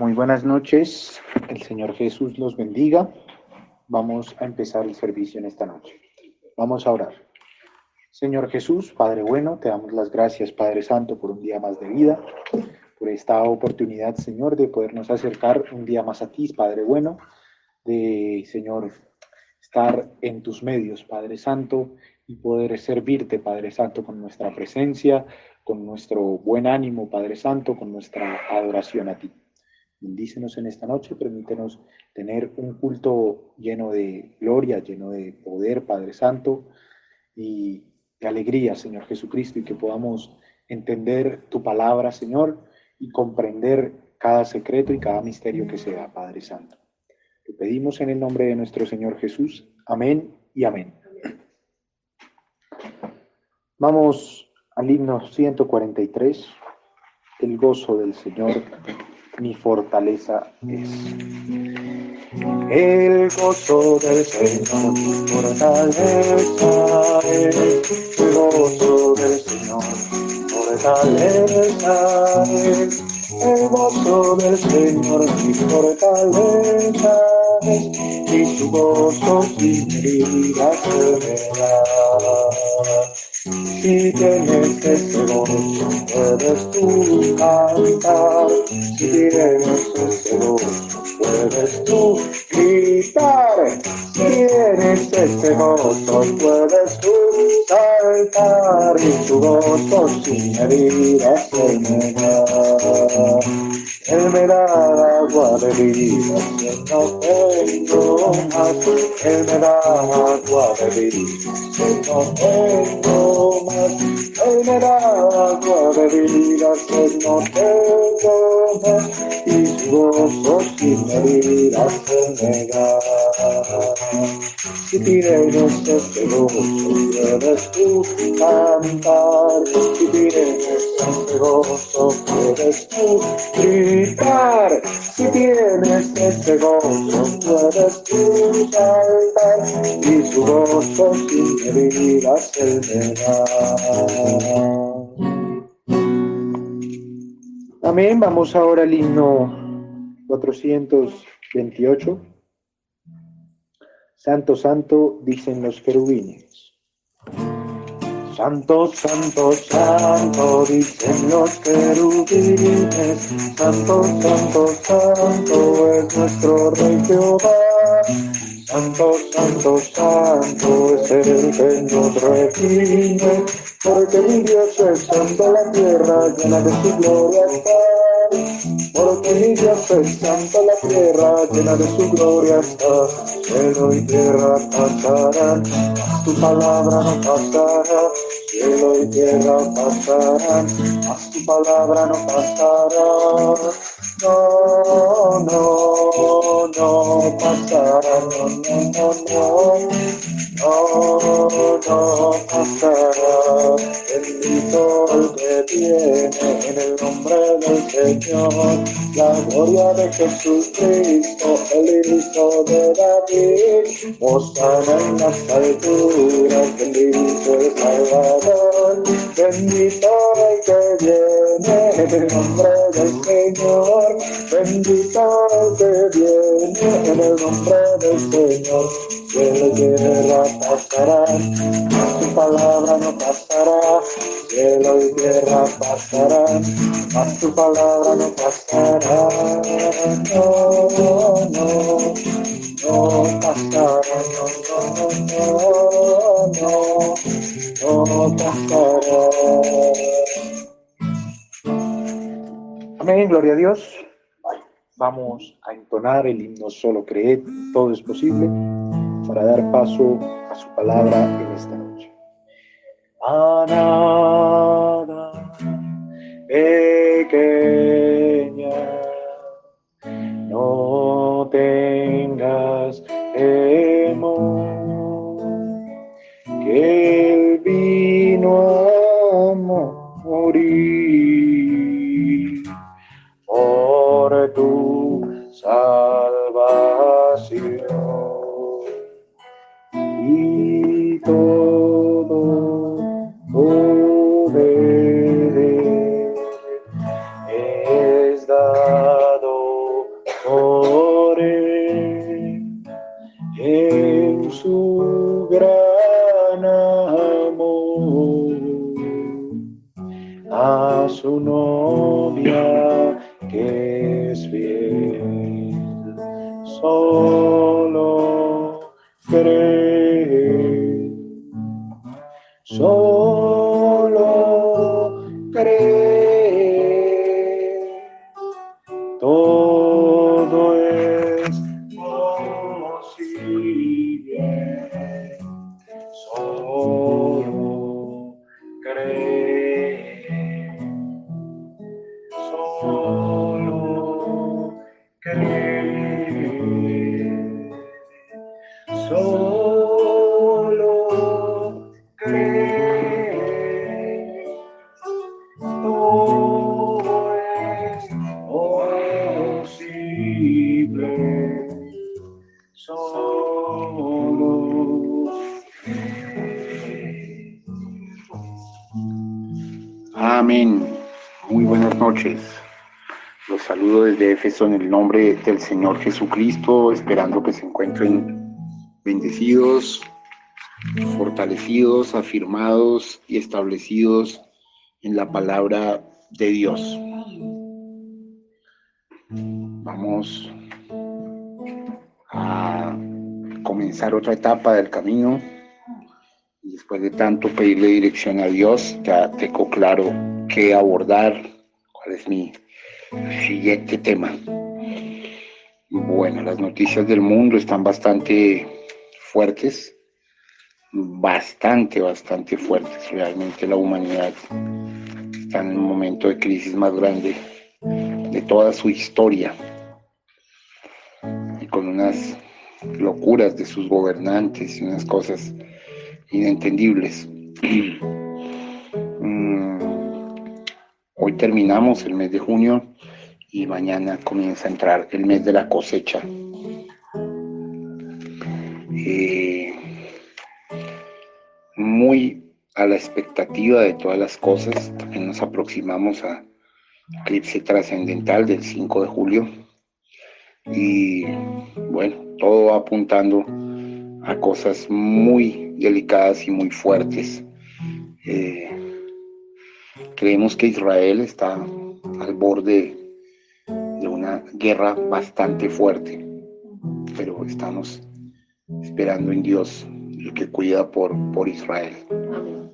Muy buenas noches, el Señor Jesús los bendiga. Vamos a empezar el servicio en esta noche. Vamos a orar. Señor Jesús, Padre bueno, te damos las gracias, Padre Santo, por un día más de vida, por esta oportunidad, Señor, de podernos acercar un día más a ti, Padre bueno, de, Señor, estar en tus medios, Padre Santo, y poder servirte, Padre Santo, con nuestra presencia, con nuestro buen ánimo, Padre Santo, con nuestra adoración a ti. Bendícenos en esta noche, permítenos tener un culto lleno de gloria, lleno de poder, Padre Santo, y de alegría, Señor Jesucristo, y que podamos entender tu palabra, Señor, y comprender cada secreto y cada misterio que se da, Padre Santo. Te pedimos en el nombre de nuestro Señor Jesús. Amén y amén. Vamos al himno 143, el gozo del Señor, mi fortaleza es. El gozo del Señor, mi fortaleza es. El gozo del Señor, mi fortaleza es. El gozo del Señor, mi fortaleza es. Y su gozo sin heridas se me da. Si tienes ese gozo, puedes tú cantar. Si tienes ese gozo, puedes tú gritar. Si tienes ese gozo, puedes tú saltar. Y tu gozo sin heridas se me da. Él me da agua de vida, yo no tengo más. Él me da agua de vida, yo no tengo más. Él me da agua de vida, yo no tengo más. Y su gozo sin medida se me da. Si tienes ese gozo, puedes tú cantar. Si tienes ese gozo, puedes tú gritar. Si tienes ese gozo, puedes tú saltar. Y su gozo sin medida se me da. Amén. Vamos ahora al himno 428. Santo, santo, dicen los querubines. Santo, santo, santo, dicen los querubines. Santo, santo, santo, es nuestro Rey Jehová. Santo, santo, santo, es el que nos redime. Porque mi Dios es santo, la tierra llena de su gloria está. Porque mi Dios es santo, la tierra llena de su gloria está. Cielo y tierra pasarán, mas tu palabra no pasará. Cielo y tierra pasarán, mas tu palabra no pasará. No, no, no pasará, no, no, no, no, no pasará. Bendito el que viene en el nombre del Señor. La gloria de Jesucristo, el Hijo de David. Hosana en las alturas, bendito el Salvador. Bendito el que viene en el nombre del Señor. Bendito el que viene en el nombre del Señor. Cielo y tierra pasarán, mas tu palabra no pasará. Cielo y tierra pasarán, mas tu palabra no pasará. No, no, no pasará. No, no, no, no pasará. Amén, gloria a Dios. Vamos a entonar el himno Solo Creed, todo es posible, para dar paso a su palabra en esta noche. Manada pequeña, no tengas temor, que Él vino a morir por tu salvación, y todo poder tu novia que es fiel. Solo cree, solo cree, todo es posible, solo cree, solo cree, solo cree, todo es posible, solo cree. Amén. Muy buenas noches. Los saludo desde Éfeso en el nombre del Señor Jesucristo, esperando que se encuentren bendecidos, fortalecidos, afirmados y establecidos en la palabra de Dios. Vamos a comenzar otra etapa del camino. Y después de tanto pedirle dirección a Dios, ya tengo claro qué abordar, cuál es mi siguiente tema. Bueno, las noticias del mundo están bastante fuertes, bastante fuertes. Realmente la humanidad está en un momento de crisis más grande de toda su historia y con unas locuras de sus gobernantes y unas cosas inentendibles. Hoy terminamos el mes de junio y mañana comienza a entrar el mes de la cosecha. Muy a la expectativa de todas las cosas, también nos aproximamos a eclipse trascendental del 5 de julio y bueno, todo va apuntando a cosas muy delicadas y muy fuertes. Creemos que Israel está al borde de una guerra bastante fuerte, pero estamos esperando en Dios, el que cuida por Israel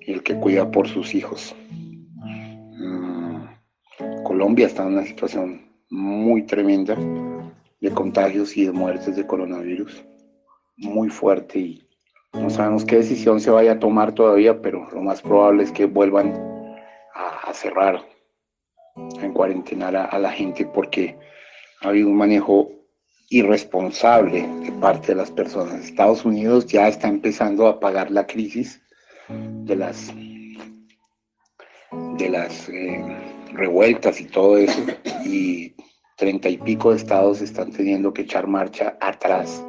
y el que cuida por sus hijos. Colombia está en una situación muy tremenda de contagios y de muertes de coronavirus, muy fuerte, y no sabemos qué decisión se vaya a tomar todavía, pero lo más probable es que vuelvan a cerrar, a cuarentenar a la gente, porque ha habido un manejo irresponsable de parte de las personas. Estados Unidos ya está empezando a pagar la crisis de las revueltas y todo eso, y 30 y pico de estados están teniendo que echar marcha atrás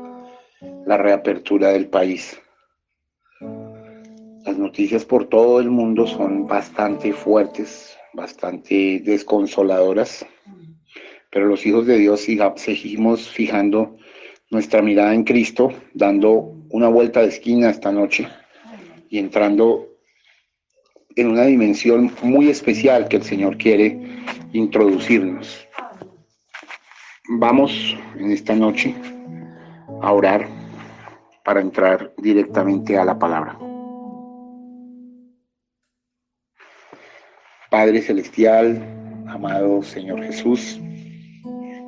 la reapertura del país. Las noticias por todo el mundo son bastante fuertes, bastante desconsoladoras, pero los hijos de Dios seguimos fijando nuestra mirada en Cristo, dando una vuelta de esquina esta noche y entrando en una dimensión muy especial que el Señor quiere introducirnos. Vamos en esta noche a orar para entrar directamente a la palabra. Padre Celestial, amado Señor Jesús,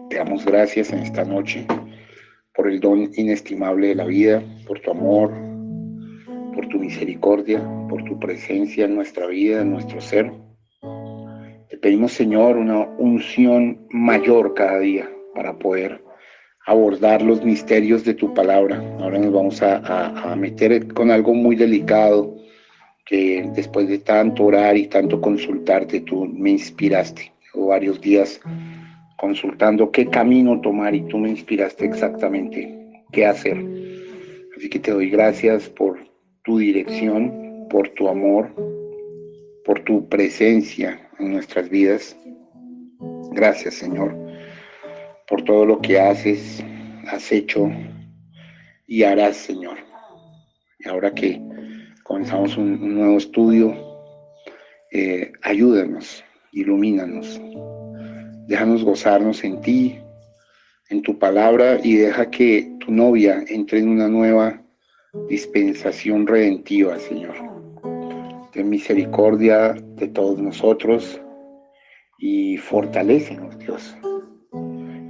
te damos gracias en esta noche por el don inestimable de la vida, por tu amor, por tu misericordia, por tu presencia en nuestra vida, en nuestro ser. Te pedimos, Señor, una unción mayor cada día para poder abordar los misterios de tu palabra. Ahora nos vamos a meter con algo muy delicado, que después de tanto orar y tanto consultarte, tú me inspiraste. Llevo varios días consultando qué camino tomar y tú me inspiraste exactamente qué hacer. Así que te doy gracias por tu dirección, por tu amor, por tu presencia en nuestras vidas. Gracias, Señor, por todo lo que haces, has hecho y harás, Señor. Y ahora que comenzamos un nuevo estudio, ayúdanos ilumínanos. Déjanos gozarnos en ti, en tu palabra, y deja que tu novia entre en una nueva dispensación redentiva, Señor. Ten misericordia de todos nosotros y fortalécenos, Dios.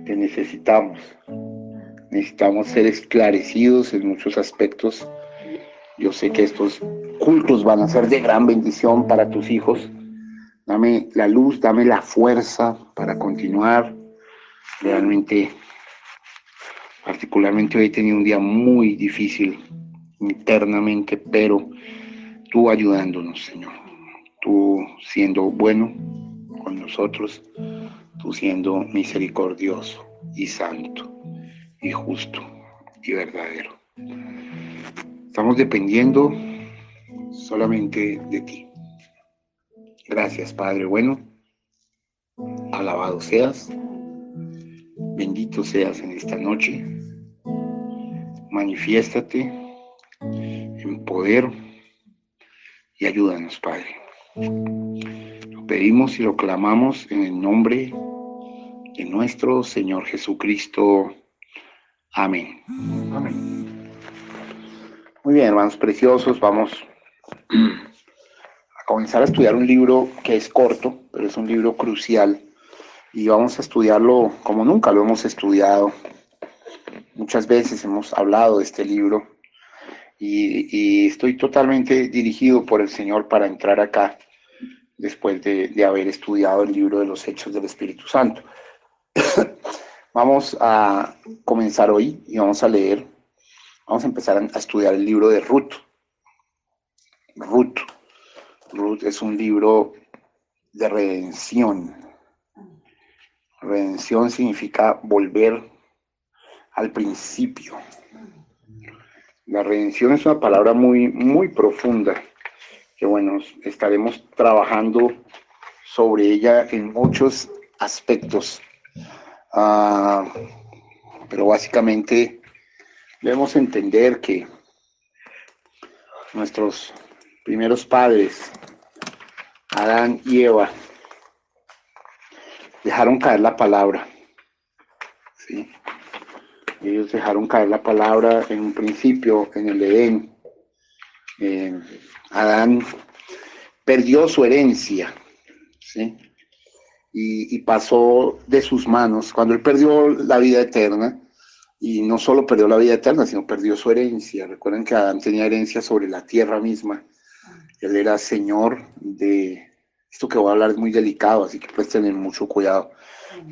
Te necesitamos. Necesitamos ser esclarecidos en muchos aspectos. Yo sé que estos cultos van a ser de gran bendición para tus hijos. Dame la luz, dame la fuerza para continuar. Realmente, particularmente hoy he tenido un día muy difícil internamente, pero tú ayudándonos, Señor. Tú siendo bueno con nosotros, tú siendo misericordioso y santo y justo y verdadero. Estamos dependiendo solamente de ti. Gracias, Padre bueno. Alabado seas. Bendito seas en esta noche. Manifiéstate en poder y ayúdanos, Padre. Lo pedimos y lo clamamos en el nombre de nuestro Señor Jesucristo. Amén. Amén. Muy bien, hermanos preciosos, vamos a comenzar a estudiar un libro que es corto, pero es un libro crucial, y vamos a estudiarlo como nunca lo hemos estudiado. Muchas veces hemos hablado de este libro y estoy totalmente dirigido por el Señor para entrar acá después de haber estudiado el libro de los Hechos del Espíritu Santo. Vamos a comenzar hoy y vamos a leer, vamos a empezar a estudiar el libro de Ruth. Ruth es un libro de redención. Redención significa volver al principio. La redención es una palabra muy, muy profunda, que bueno, estaremos trabajando sobre ella en muchos aspectos. Pero básicamente debemos entender que nuestros primeros padres, Adán y Eva, dejaron caer la palabra, ¿sí? Ellos dejaron caer la palabra en un principio, en el Edén. Adán perdió su herencia, ¿sí? Y pasó de sus manos. Cuando él perdió la vida eterna, y no solo perdió la vida eterna, sino perdió su herencia. Recuerden que Adán tenía herencia sobre la tierra misma. Él era señor de... Esto que voy a hablar es muy delicado, así que puedes tener mucho cuidado.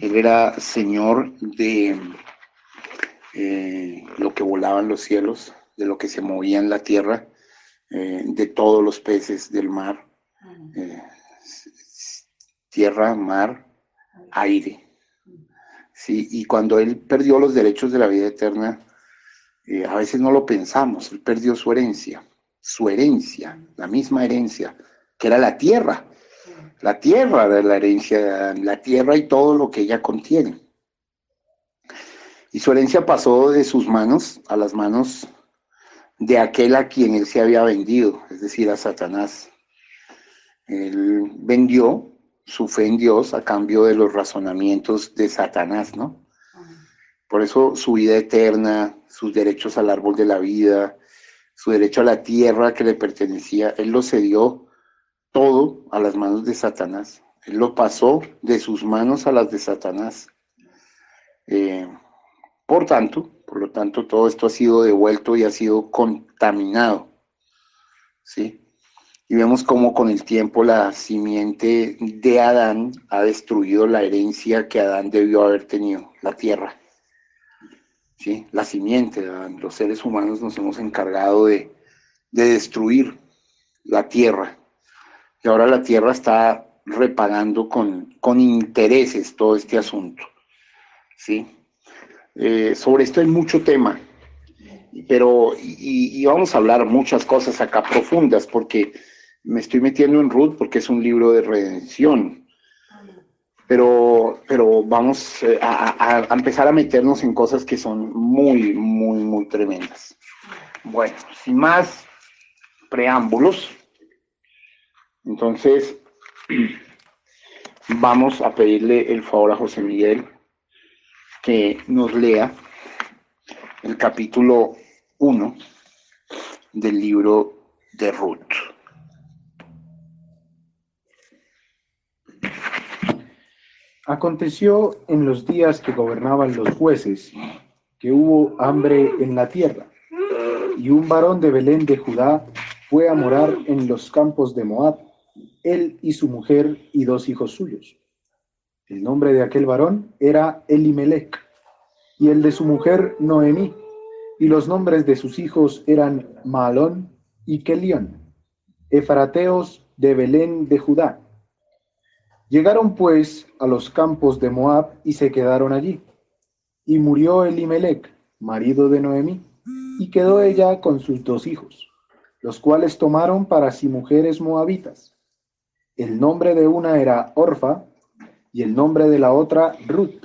Él era señor de lo que volaba en los cielos, de lo que se movía en la tierra, de todos los peces del mar, tierra, mar, aire. Sí, y cuando él perdió los derechos de la vida eterna, a veces no lo pensamos, él perdió su herencia, la misma herencia, que era la tierra de la herencia, la tierra y todo lo que ella contiene. Y su herencia pasó de sus manos a las manos de aquel a quien él se había vendido, es decir, a Satanás. Él vendió su fe en Dios a cambio de los razonamientos de Satanás, ¿no? Por eso su vida eterna, sus derechos al árbol de la vida, su derecho a la tierra que le pertenecía, él lo cedió todo a las manos de Satanás. Él lo pasó de sus manos a las de Satanás. Por lo tanto, todo esto ha sido devuelto y ha sido contaminado, ¿sí? Y vemos cómo con el tiempo la simiente de Adán ha destruido la herencia que Adán debió haber tenido, la tierra. ¿Sí? La simiente de Adán. Los seres humanos nos hemos encargado de destruir la tierra. Y ahora la tierra está repagando con intereses todo este asunto, ¿sí? Sobre esto hay mucho tema, pero y vamos a hablar muchas cosas acá profundas, porque me estoy metiendo en Ruth porque es un libro de redención, pero vamos a empezar a meternos en cosas que son muy, muy, muy tremendas. Bueno, sin más preámbulos, entonces vamos a pedirle el favor a José Miguel que nos lea el capítulo 1 del libro de Ruth. Aconteció en los días que gobernaban los jueces, que hubo hambre en la tierra, y un varón de Belén de Judá fue a morar en los campos de Moab, él y su mujer y 2 hijos suyos. El nombre de aquel varón era Elimelec, y el de su mujer Noemí, y los nombres de sus hijos eran Mahalón y Kelión, efrateos de Belén de Judá. Llegaron pues a los campos de Moab y se quedaron allí. Y murió Elimelec, marido de Noemí, y quedó ella con sus 2 hijos, los cuales tomaron para sí mujeres moabitas. El nombre de una era Orfa, y el nombre de la otra Ruth,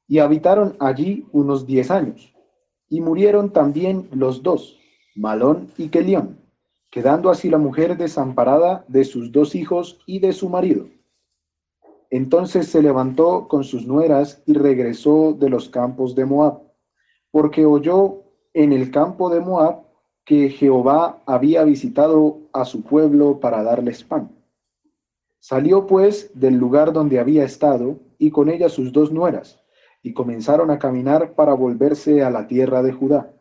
y habitaron allí unos 10 años. Y murieron también los 2, Malón y Kelión, quedando así la mujer desamparada de sus 2 hijos y de su marido. Entonces se levantó con sus nueras y regresó de los campos de Moab, porque oyó en el campo de Moab que Jehová había visitado a su pueblo para darles pan. Salió pues del lugar donde había estado, y con ella sus 2 nueras, y comenzaron a caminar para volverse a la tierra de Judá.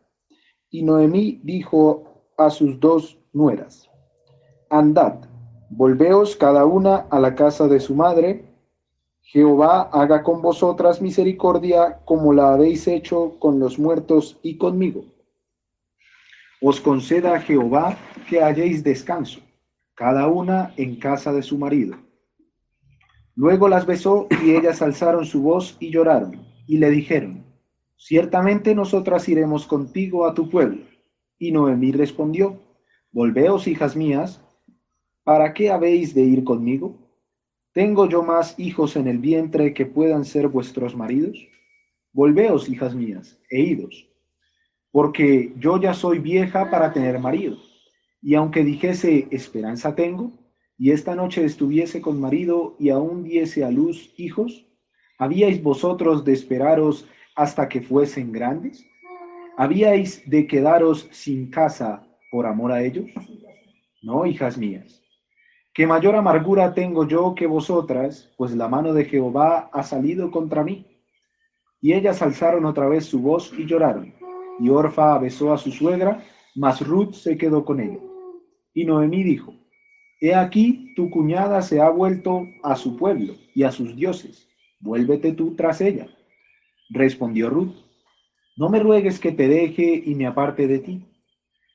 Y Noemí dijo a sus 2 nueras: Andad, volveos cada una a la casa de su madre. Jehová haga con vosotras misericordia como la habéis hecho con los muertos y conmigo. Os conceda Jehová que halléis descanso, cada una en casa de su marido. Luego las besó y ellas alzaron su voz y lloraron, y le dijeron: Ciertamente nosotras iremos contigo a tu pueblo. Y Noemí respondió: Volveos, hijas mías, ¿para qué habéis de ir conmigo? ¿Tengo yo más hijos en el vientre que puedan ser vuestros maridos? Volveos, hijas mías, e idos, porque yo ya soy vieja para tener marido. Y aunque dijese esperanza tengo, y esta noche estuviese con marido y aún diese a luz hijos, ¿habíais vosotros de esperaros hasta que fuesen grandes? ¿Habíais de quedaros sin casa por amor a ellos? No, hijas mías, que mayor amargura tengo yo que vosotras, pues la mano de Jehová ha salido contra mí. Y ellas alzaron otra vez su voz y lloraron. Y Orfa besó a su suegra, mas Ruth se quedó con ella. Y Noemí dijo: He aquí tu cuñada se ha vuelto a su pueblo y a sus dioses. Vuélvete tú tras ella. Respondió Ruth: No me ruegues que te deje y me aparte de ti,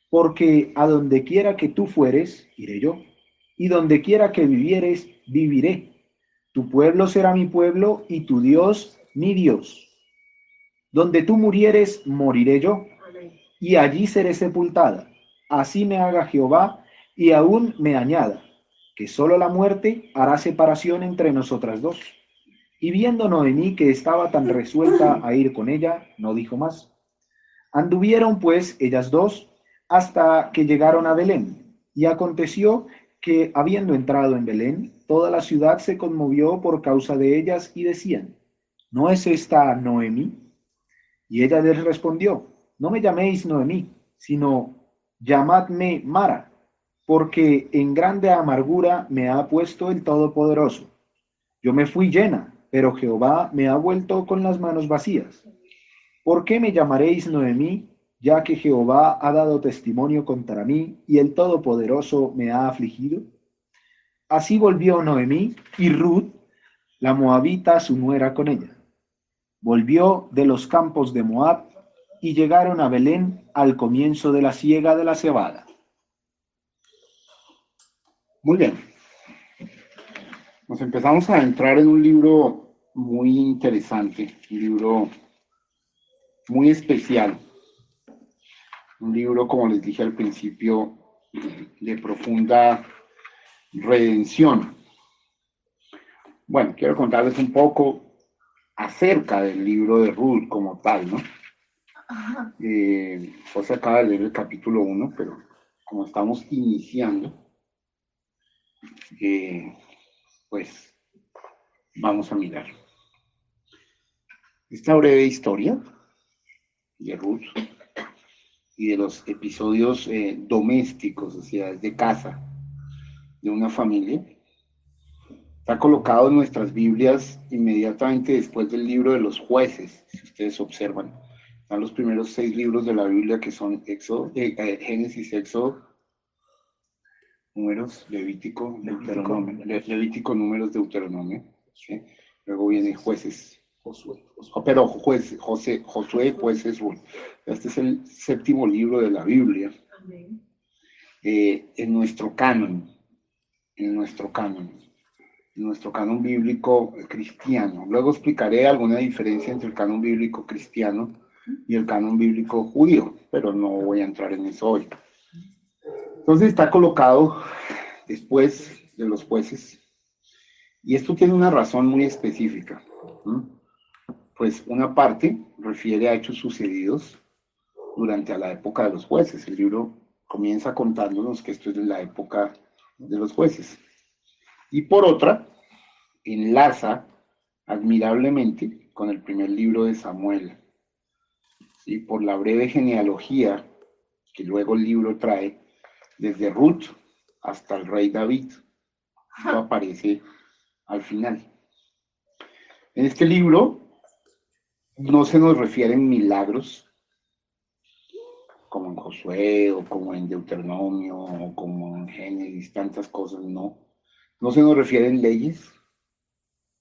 porque a donde quiera que tú fueres, iré yo, y donde quiera que vivieres, viviré. Tu pueblo será mi pueblo y tu Dios mi Dios. Donde tú murieres, moriré yo, y allí seré sepultada. Así me haga Jehová, y aún me añada, que solo la muerte hará separación entre nosotras 2. Y viendo Noemí que estaba tan resuelta a ir con ella, no dijo más. Anduvieron pues ellas 2 hasta que llegaron a Belén. Y aconteció que, habiendo entrado en Belén, toda la ciudad se conmovió por causa de ellas y decían: ¿No es esta Noemí? Y ella les respondió: No me llaméis Noemí, sino llamadme Mara, porque en grande amargura me ha puesto el Todopoderoso. Yo me fui llena, pero Jehová me ha vuelto con las manos vacías. ¿Por qué me llamaréis Noemí, ya que Jehová ha dado testimonio contra mí y el Todopoderoso me ha afligido? Así volvió Noemí y Ruth, la moabita, su nuera, con ella. Volvió de los campos de Moab y llegaron a Belén al comienzo de la siega de la cebada. Muy bien. Nos empezamos a entrar en un libro muy interesante, un libro muy especial, un libro, como les dije al principio, de profunda redención. Bueno, quiero contarles un poco acerca del libro de Ruth como tal, ¿no? José acaba de leer el capítulo 1, pero como estamos iniciando, pues vamos a mirar esta breve historia de Ruth y de los episodios domésticos, o sea, de casa, de una familia. Está colocado en nuestras Biblias inmediatamente después del libro de los jueces, si ustedes observan. Están los primeros 6 libros de la Biblia, que son Génesis, Éxodo, Números, Levítico, Deuteronomio. Levítico, Números, Deuteronomio. ¿Sí? Luego viene Jueces. Josué, Jueces, Ruth. Este es el 7º libro de la Biblia. En nuestro canon bíblico cristiano. Luego explicaré alguna diferencia entre el canon bíblico cristiano y el canon bíblico judío, pero no voy a entrar en eso hoy. Entonces está colocado después de los jueces, y esto tiene una razón muy específica. Pues una parte refiere a hechos sucedidos durante la época de los jueces. El libro comienza contándonos que esto es de la época de los jueces. Y por otra, enlaza admirablemente con el primer libro de Samuel. ¿Sí? Por la breve genealogía que luego el libro trae, desde Ruth hasta el rey David. Esto aparece al final. En este libro no se nos refieren milagros, como en Josué, o como en Deuteronomio, o como en Génesis, tantas cosas, no. No se nos refieren leyes,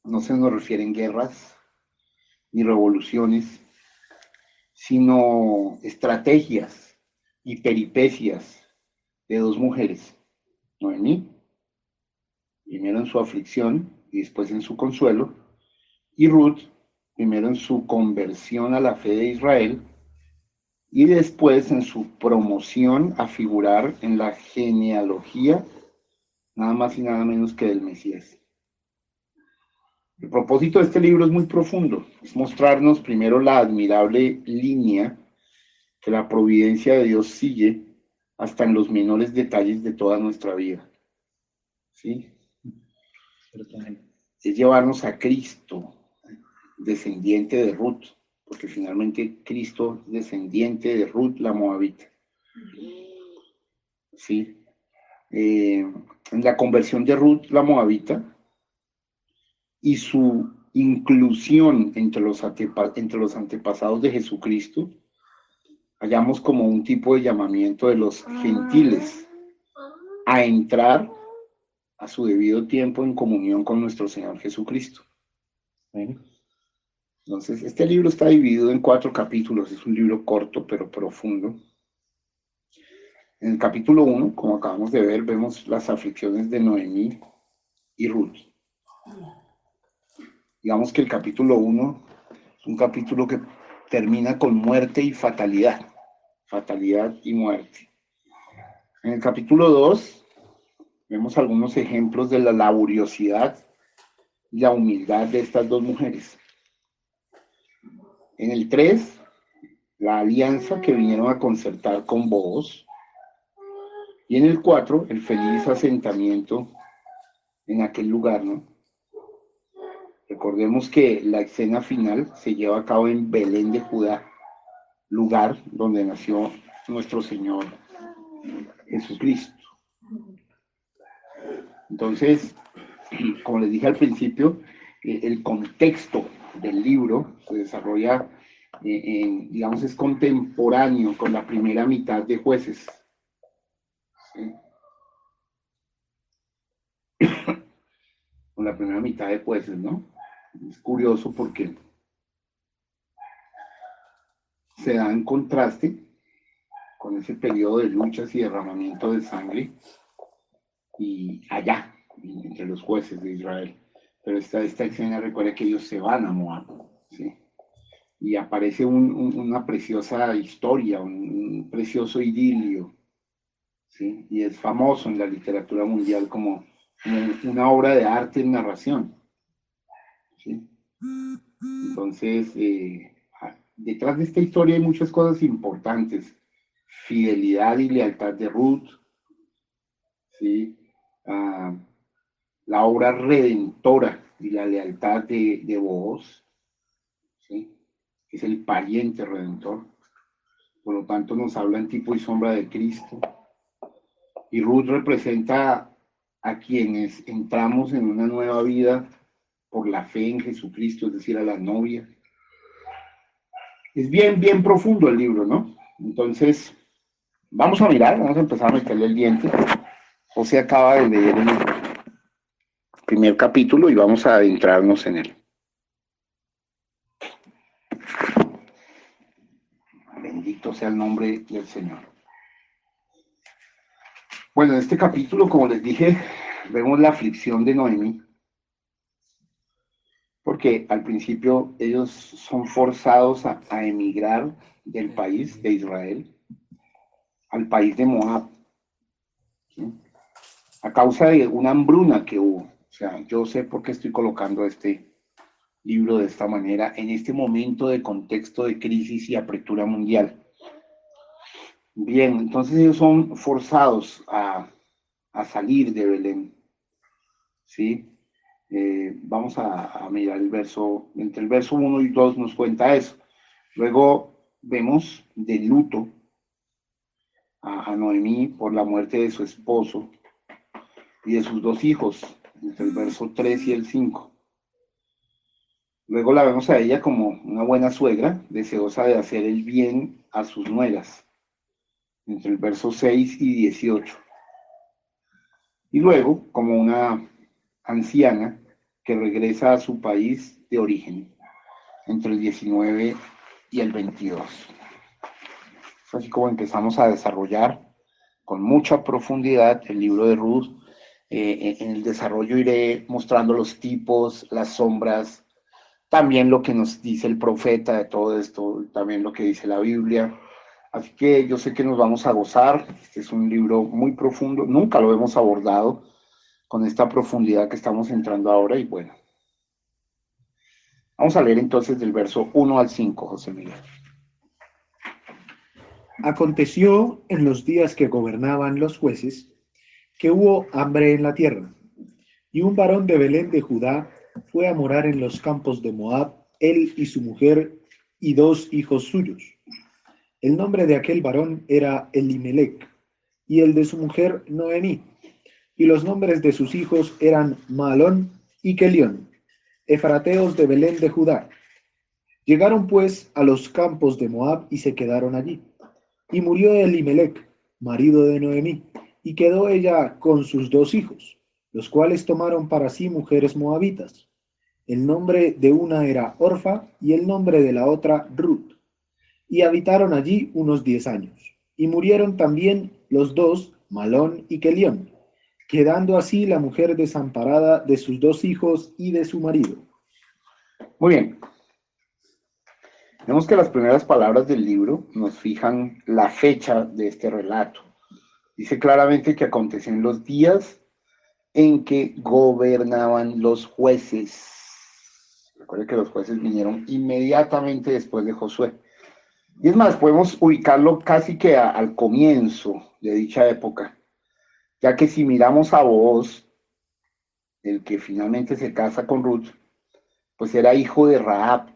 no se nos refieren guerras, ni revoluciones, sino estrategias y peripecias de 2 mujeres. Noemí, primero en su aflicción y después en su consuelo, y Ruth, primero en su conversión a la fe de Israel y después en su promoción a figurar en la genealogía, nada más y nada menos que del Mesías. El propósito de este libro es muy profundo, es mostrarnos primero la admirable línea que la providencia de Dios sigue hasta en los menores detalles de toda nuestra vida. ¿Sí? Es llevarnos a Cristo, descendiente de Ruth, porque finalmente Cristo es descendiente de Ruth la Moabita. ¿Sí? En la conversión de Ruth la Moabita y su inclusión entre los antepasados de Jesucristo, hallamos como un tipo de llamamiento de los gentiles a entrar a su debido tiempo en comunión con nuestro Señor Jesucristo. ¿Sí? Entonces, este libro está dividido en 4 capítulos, es un libro corto pero profundo. En el capítulo 1, como acabamos de ver, vemos las aflicciones de Noemí y Ruth. Digamos que el capítulo 1 es un capítulo que termina con muerte y fatalidad y muerte. En el capítulo 2 vemos algunos ejemplos de la laboriosidad y la humildad de estas 2 mujeres. En el 3, la alianza que vinieron a concertar con Booz. Y en el 4, el feliz asentamiento en aquel lugar, ¿no? Recordemos que la escena final se lleva a cabo en Belén de Judá, lugar donde nació nuestro Señor Jesucristo. Entonces, como les dije al principio, el contexto del libro se desarrolla, digamos, es contemporáneo con la primera mitad de Jueces. ¿Sí? Con la primera mitad de Jueces, ¿no? Es curioso porque se da en contraste con ese periodo de luchas y derramamiento de sangre y allá, entre los jueces de Israel. Pero esta escena recuerda que ellos se van a Moab, ¿sí? Y aparece una preciosa historia, un precioso idilio, ¿sí? Y es famoso en la literatura mundial como una obra de arte en narración, ¿sí? Entonces, detrás de esta historia hay muchas cosas importantes. Fidelidad y lealtad de Ruth, ¿sí? La obra redentora y la lealtad de Booz, ¿sí? Es el pariente redentor. Por lo tanto, nos habla en tipo y sombra de Cristo. Y Ruth representa a quienes entramos en una nueva vida por la fe en Jesucristo, es decir, a la novia. Es bien, bien profundo el libro, ¿no? Entonces, vamos a mirar, vamos a empezar a meterle el diente. José acaba de leer el primer capítulo y vamos a adentrarnos en él. Bendito sea el nombre del Señor. Bueno, en este capítulo, como les dije, vemos la aflicción de Noemí, porque al principio ellos son forzados a emigrar del país de Israel al país de Moab, ¿sí? A causa de una hambruna que hubo. O sea, yo sé por qué estoy colocando este libro de esta manera en este momento de contexto de crisis y apertura mundial. Bien, entonces ellos son forzados a salir de Belén, ¿sí? Vamos a mirar el verso, entre el verso 1 y 2 nos cuenta eso. Luego vemos de luto a Noemí por la muerte de su esposo y de sus dos hijos, entre el verso 3 y el 5. Luego la vemos a ella como una buena suegra, deseosa de hacer el bien a sus nueras, entre el verso 6 y 18. Y luego como una anciana que regresa a su país de origen, entre el 19 y el 22. Es así como empezamos a desarrollar con mucha profundidad el libro de Ruth. En el desarrollo iré mostrando los tipos, las sombras, también lo que nos dice el profeta de todo esto, también lo que dice la Biblia. Así que yo sé que nos vamos a gozar. Este es un libro muy profundo, nunca lo hemos abordado con esta profundidad que estamos entrando ahora y bueno. Vamos a leer entonces del verso 1 al 5, José Miguel. Aconteció en los días que gobernaban los jueces que hubo hambre en la tierra, y un varón de Belén de Judá fue a morar en los campos de Moab, él y su mujer y dos hijos suyos. El nombre de aquel varón era Elimelec, y el de su mujer Noemí, y los nombres de sus hijos eran Mahalón y Kelión, efrateos de Belén de Judá. Llegaron pues a los campos de Moab y se quedaron allí. Y murió Elimelec, marido de Noemí, y quedó ella con sus dos hijos, los cuales tomaron para sí mujeres moabitas. El nombre de una era Orfa y el nombre de la otra Ruth. Y habitaron allí unos 10 años. Y murieron también los dos, Malón y Kelión, quedando así la mujer desamparada de sus dos hijos y de su marido. Muy bien. Vemos que las primeras palabras del libro nos fijan la fecha de este relato. Dice claramente que aconteció en los días en que gobernaban los jueces. Recuerden que los jueces vinieron inmediatamente después de Josué. Y es más, podemos ubicarlo casi que al comienzo de dicha época, ya que si miramos a Booz, el que finalmente se casa con Ruth, pues era hijo de Rahab,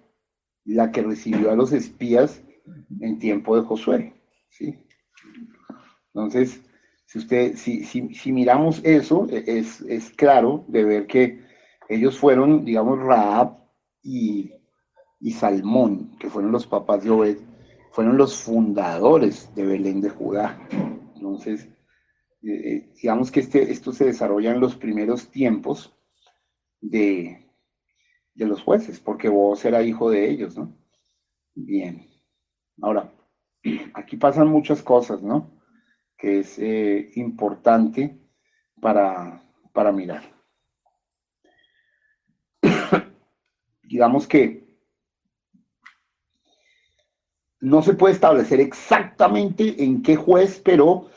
la que recibió a los espías en tiempo de Josué, ¿sí? Entonces, si miramos eso, es claro de ver que ellos fueron, digamos, Rahab y Salmón, que fueron los papás de Obed, fueron los fundadores de Belén de Judá. Entonces, digamos que esto se desarrolla en los primeros tiempos de los jueces, porque Booz era hijo de ellos, ¿no? Bien. Ahora, aquí pasan muchas cosas, ¿no? Que es importante para mirar. Digamos que no se puede establecer exactamente en qué juez, pero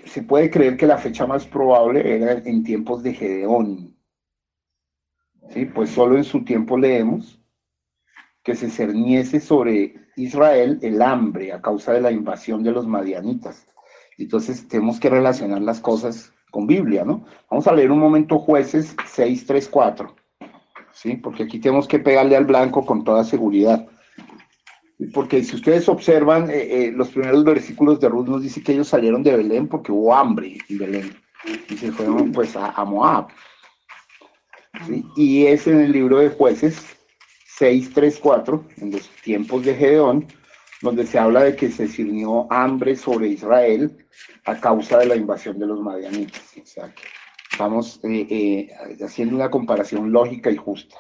se puede creer que la fecha más probable era en tiempos de Gedeón. ¿Sí? Pues solo en su tiempo leemos que se cerniese sobre Israel el hambre a causa de la invasión de los madianitas. Entonces tenemos que relacionar las cosas con Biblia, ¿no? Vamos a leer un momento Jueces 6, 3, 4, ¿sí? Porque aquí tenemos que pegarle al blanco con toda seguridad. Porque si ustedes observan, los primeros versículos de Ruth nos dice que ellos salieron de Belén porque hubo hambre en Belén y se fueron pues a Moab, ¿sí? Y es en el libro de Jueces 6, 3, 4, en los tiempos de Gedeón, donde se habla de que se ciñó hambre sobre Israel a causa de la invasión de los madianitas. O sea, que estamos haciendo una comparación lógica y justa.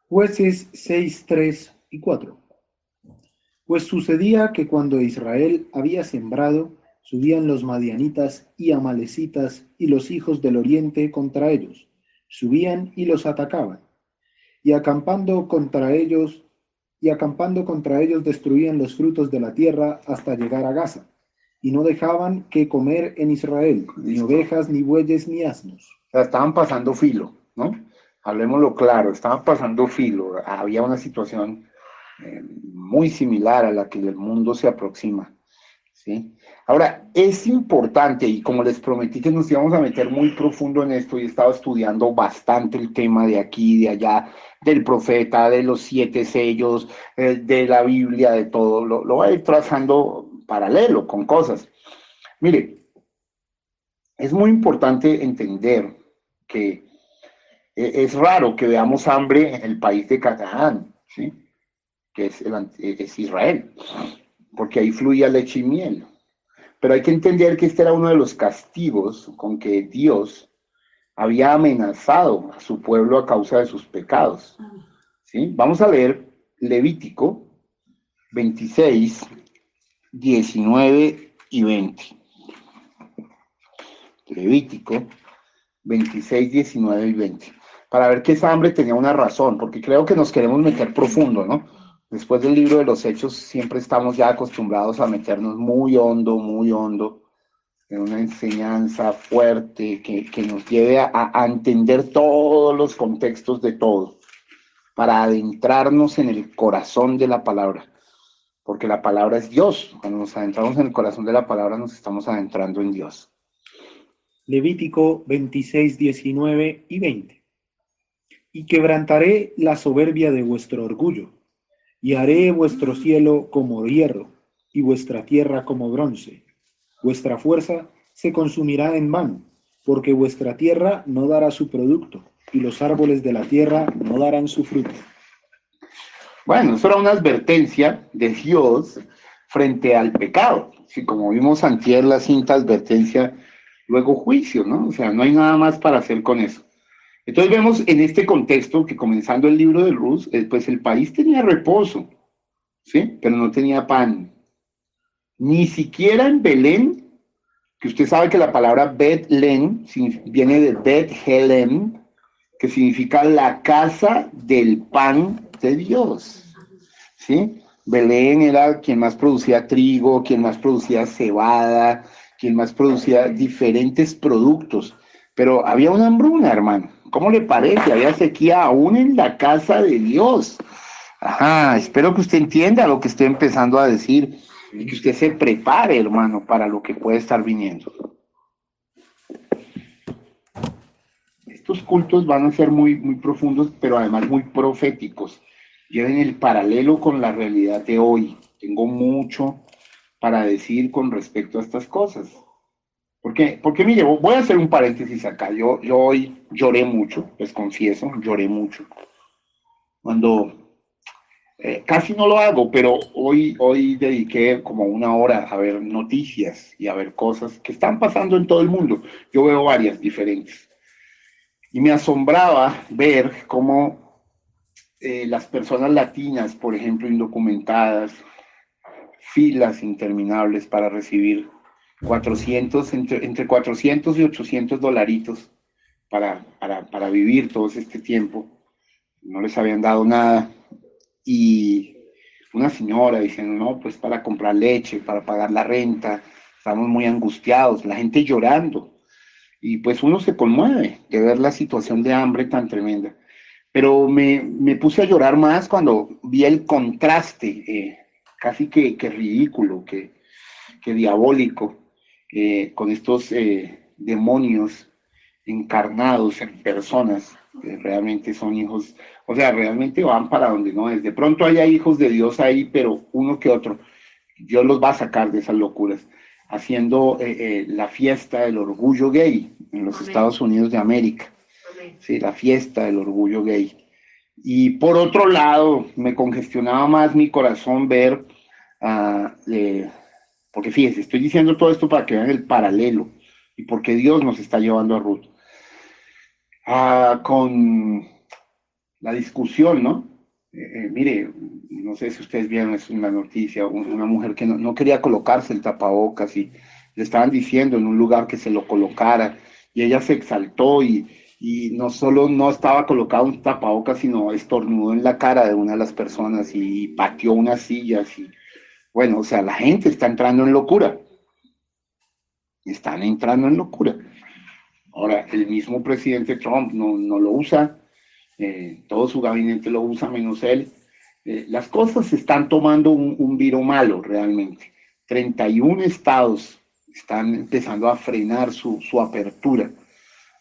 Jueces 6, 3 y 4. Pues sucedía que cuando Israel había sembrado, subían los madianitas y amalecitas y los hijos del oriente contra ellos, subían y los atacaban, y acampando contra ellos destruían los frutos de la tierra hasta llegar a Gaza, y no dejaban que comer en Israel, ni ovejas, ni bueyes, ni asnos. O sea, estaban pasando filo, ¿no? Hablemoslo claro, estaban pasando filo. Había una situación muy similar a la que el mundo se aproxima, ¿sí? Ahora, es importante, y como les prometí que nos íbamos a meter muy profundo en esto, y he estado estudiando bastante el tema de aquí, de allá, del profeta, de los 7 sellos, de la Biblia, de todo, lo voy a ir trazando paralelo con cosas. Mire, es muy importante entender que es raro que veamos hambre en el país de Canaán, ¿sí? Que es Israel, porque ahí fluía leche y miel. Pero hay que entender que este era uno de los castigos con que Dios había amenazado a su pueblo a causa de sus pecados, ¿sí? Vamos a leer Levítico 26, 19 y 20. Levítico 26, 19 y 20. Para ver que esa hambre tenía una razón, porque creo que nos queremos meter profundo, ¿no? Después del libro de los Hechos siempre estamos ya acostumbrados a meternos muy hondo, en una enseñanza fuerte que nos lleve a entender todos los contextos de todo, para adentrarnos en el corazón de la palabra, porque la palabra es Dios. Cuando nos adentramos en el corazón de la palabra nos estamos adentrando en Dios. Levítico 26, 19 y 20. Y quebrantaré la soberbia de vuestro orgullo, y haré vuestro cielo como hierro, y vuestra tierra como bronce. Vuestra fuerza se consumirá en vano, porque vuestra tierra no dará su producto, y los árboles de la tierra no darán su fruto. Bueno, eso era una advertencia de Dios frente al pecado. Sí, como vimos antier la cinta advertencia, luego juicio, ¿no? O sea, no hay nada más para hacer con eso. Entonces vemos en este contexto que comenzando el libro de Ruth, pues el país tenía reposo, ¿sí? Pero no tenía pan. Ni siquiera en Belén, que usted sabe que la palabra Betlehem viene de Bethelem, que significa la casa del pan de Dios, ¿sí? Belén era quien más producía trigo, quien más producía cebada, quien más producía diferentes productos, pero había una hambruna, hermano. ¿Cómo le parece? Había sequía aún en la casa de Dios. Ajá, espero que usted entienda lo que estoy empezando a decir y que usted se prepare, hermano, para lo que puede estar viniendo. Estos cultos van a ser muy, muy profundos, pero además muy proféticos. Lleven el paralelo con la realidad de hoy. Tengo mucho para decir con respecto a estas cosas. Porque mire, voy a hacer un paréntesis acá. Yo hoy lloré mucho, les confieso, lloré mucho. Cuando casi no lo hago, pero hoy dediqué como 1 hora a ver noticias y a ver cosas que están pasando en todo el mundo. Yo veo varias diferentes. Y me asombraba ver cómo las personas latinas, por ejemplo, indocumentadas, filas interminables para recibir 400, entre 400 y 800 dolaritos para vivir todo este tiempo. No les habían dado nada. Y una señora diciendo, no, pues para comprar leche, para pagar la renta, estamos muy angustiados, la gente llorando. Y pues uno se conmueve de ver la situación de hambre tan tremenda. Pero me puse a llorar más cuando vi el contraste, casi que ridículo, que diabólico, con estos demonios encarnados en personas que realmente son hijos, o sea, realmente van para donde no es. De pronto haya hijos de Dios ahí, pero uno que otro, Dios los va a sacar de esas locuras, haciendo la fiesta del orgullo gay en los Estados Unidos de América. Sí, la fiesta del orgullo gay. Y por otro lado, me congestionaba más mi corazón ver, porque fíjense, estoy diciendo todo esto para que vean el paralelo y porque Dios nos está llevando a Ruth. Con la discusión, ¿no? Mire, no sé si ustedes vieron eso en la noticia, una mujer que no quería colocarse el tapabocas y le estaban diciendo en un lugar que se lo colocara y ella se exaltó y no solo no estaba colocado un tapabocas, sino estornudó en la cara de una de las personas y pateó unas sillas y bueno, o sea, la gente está entrando en locura. Están entrando en locura. Ahora, el mismo presidente Trump no lo usa, todo su gabinete lo usa menos él. Las cosas se están tomando un viro malo realmente. 31 estados están empezando a frenar su apertura.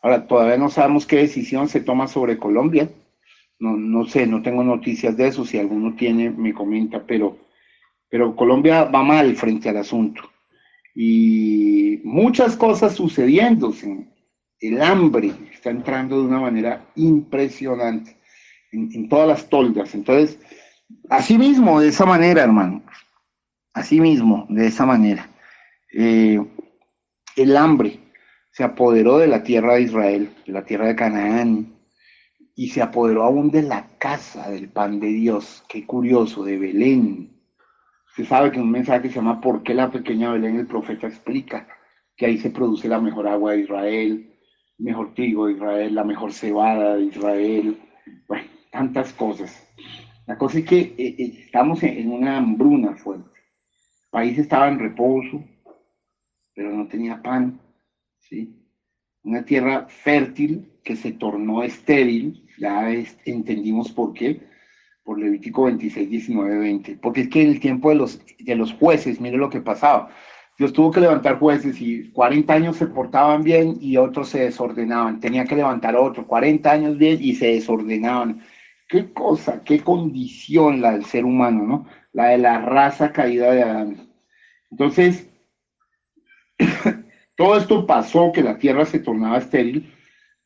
Ahora, todavía no sabemos qué decisión se toma sobre Colombia. No sé, no tengo noticias de eso. Si alguno tiene, me comenta, pero Colombia va mal frente al asunto. Y muchas cosas sucediéndose. El hambre está entrando de una manera impresionante en todas las toldas. Entonces, así mismo, de esa manera, hermano, así mismo, de esa manera, el hambre se apoderó de la tierra de Israel, de la tierra de Canaán, y se apoderó aún de la casa del pan de Dios. Qué curioso, de Belén. Se sabe que en un mensaje que se llama ¿Por qué la pequeña Belén? El profeta explica que ahí se produce la mejor agua de Israel, mejor trigo de Israel, la mejor cebada de Israel, bueno, tantas cosas. La cosa es que estamos en una hambruna fuerte. El país estaba en reposo, pero no tenía pan, ¿sí? Una tierra fértil que se tornó estéril, ya entendimos por qué, por Levítico 26, 19, 20. Porque es que en el tiempo de los jueces, mire lo que pasaba. Dios tuvo que levantar jueces y 40 años se portaban bien y otros se desordenaban. Tenía que levantar otros 40 años bien y se desordenaban. Qué cosa, qué condición la del ser humano, ¿no? La de la raza caída de Adán. Entonces, todo esto pasó, que la tierra se tornaba estéril,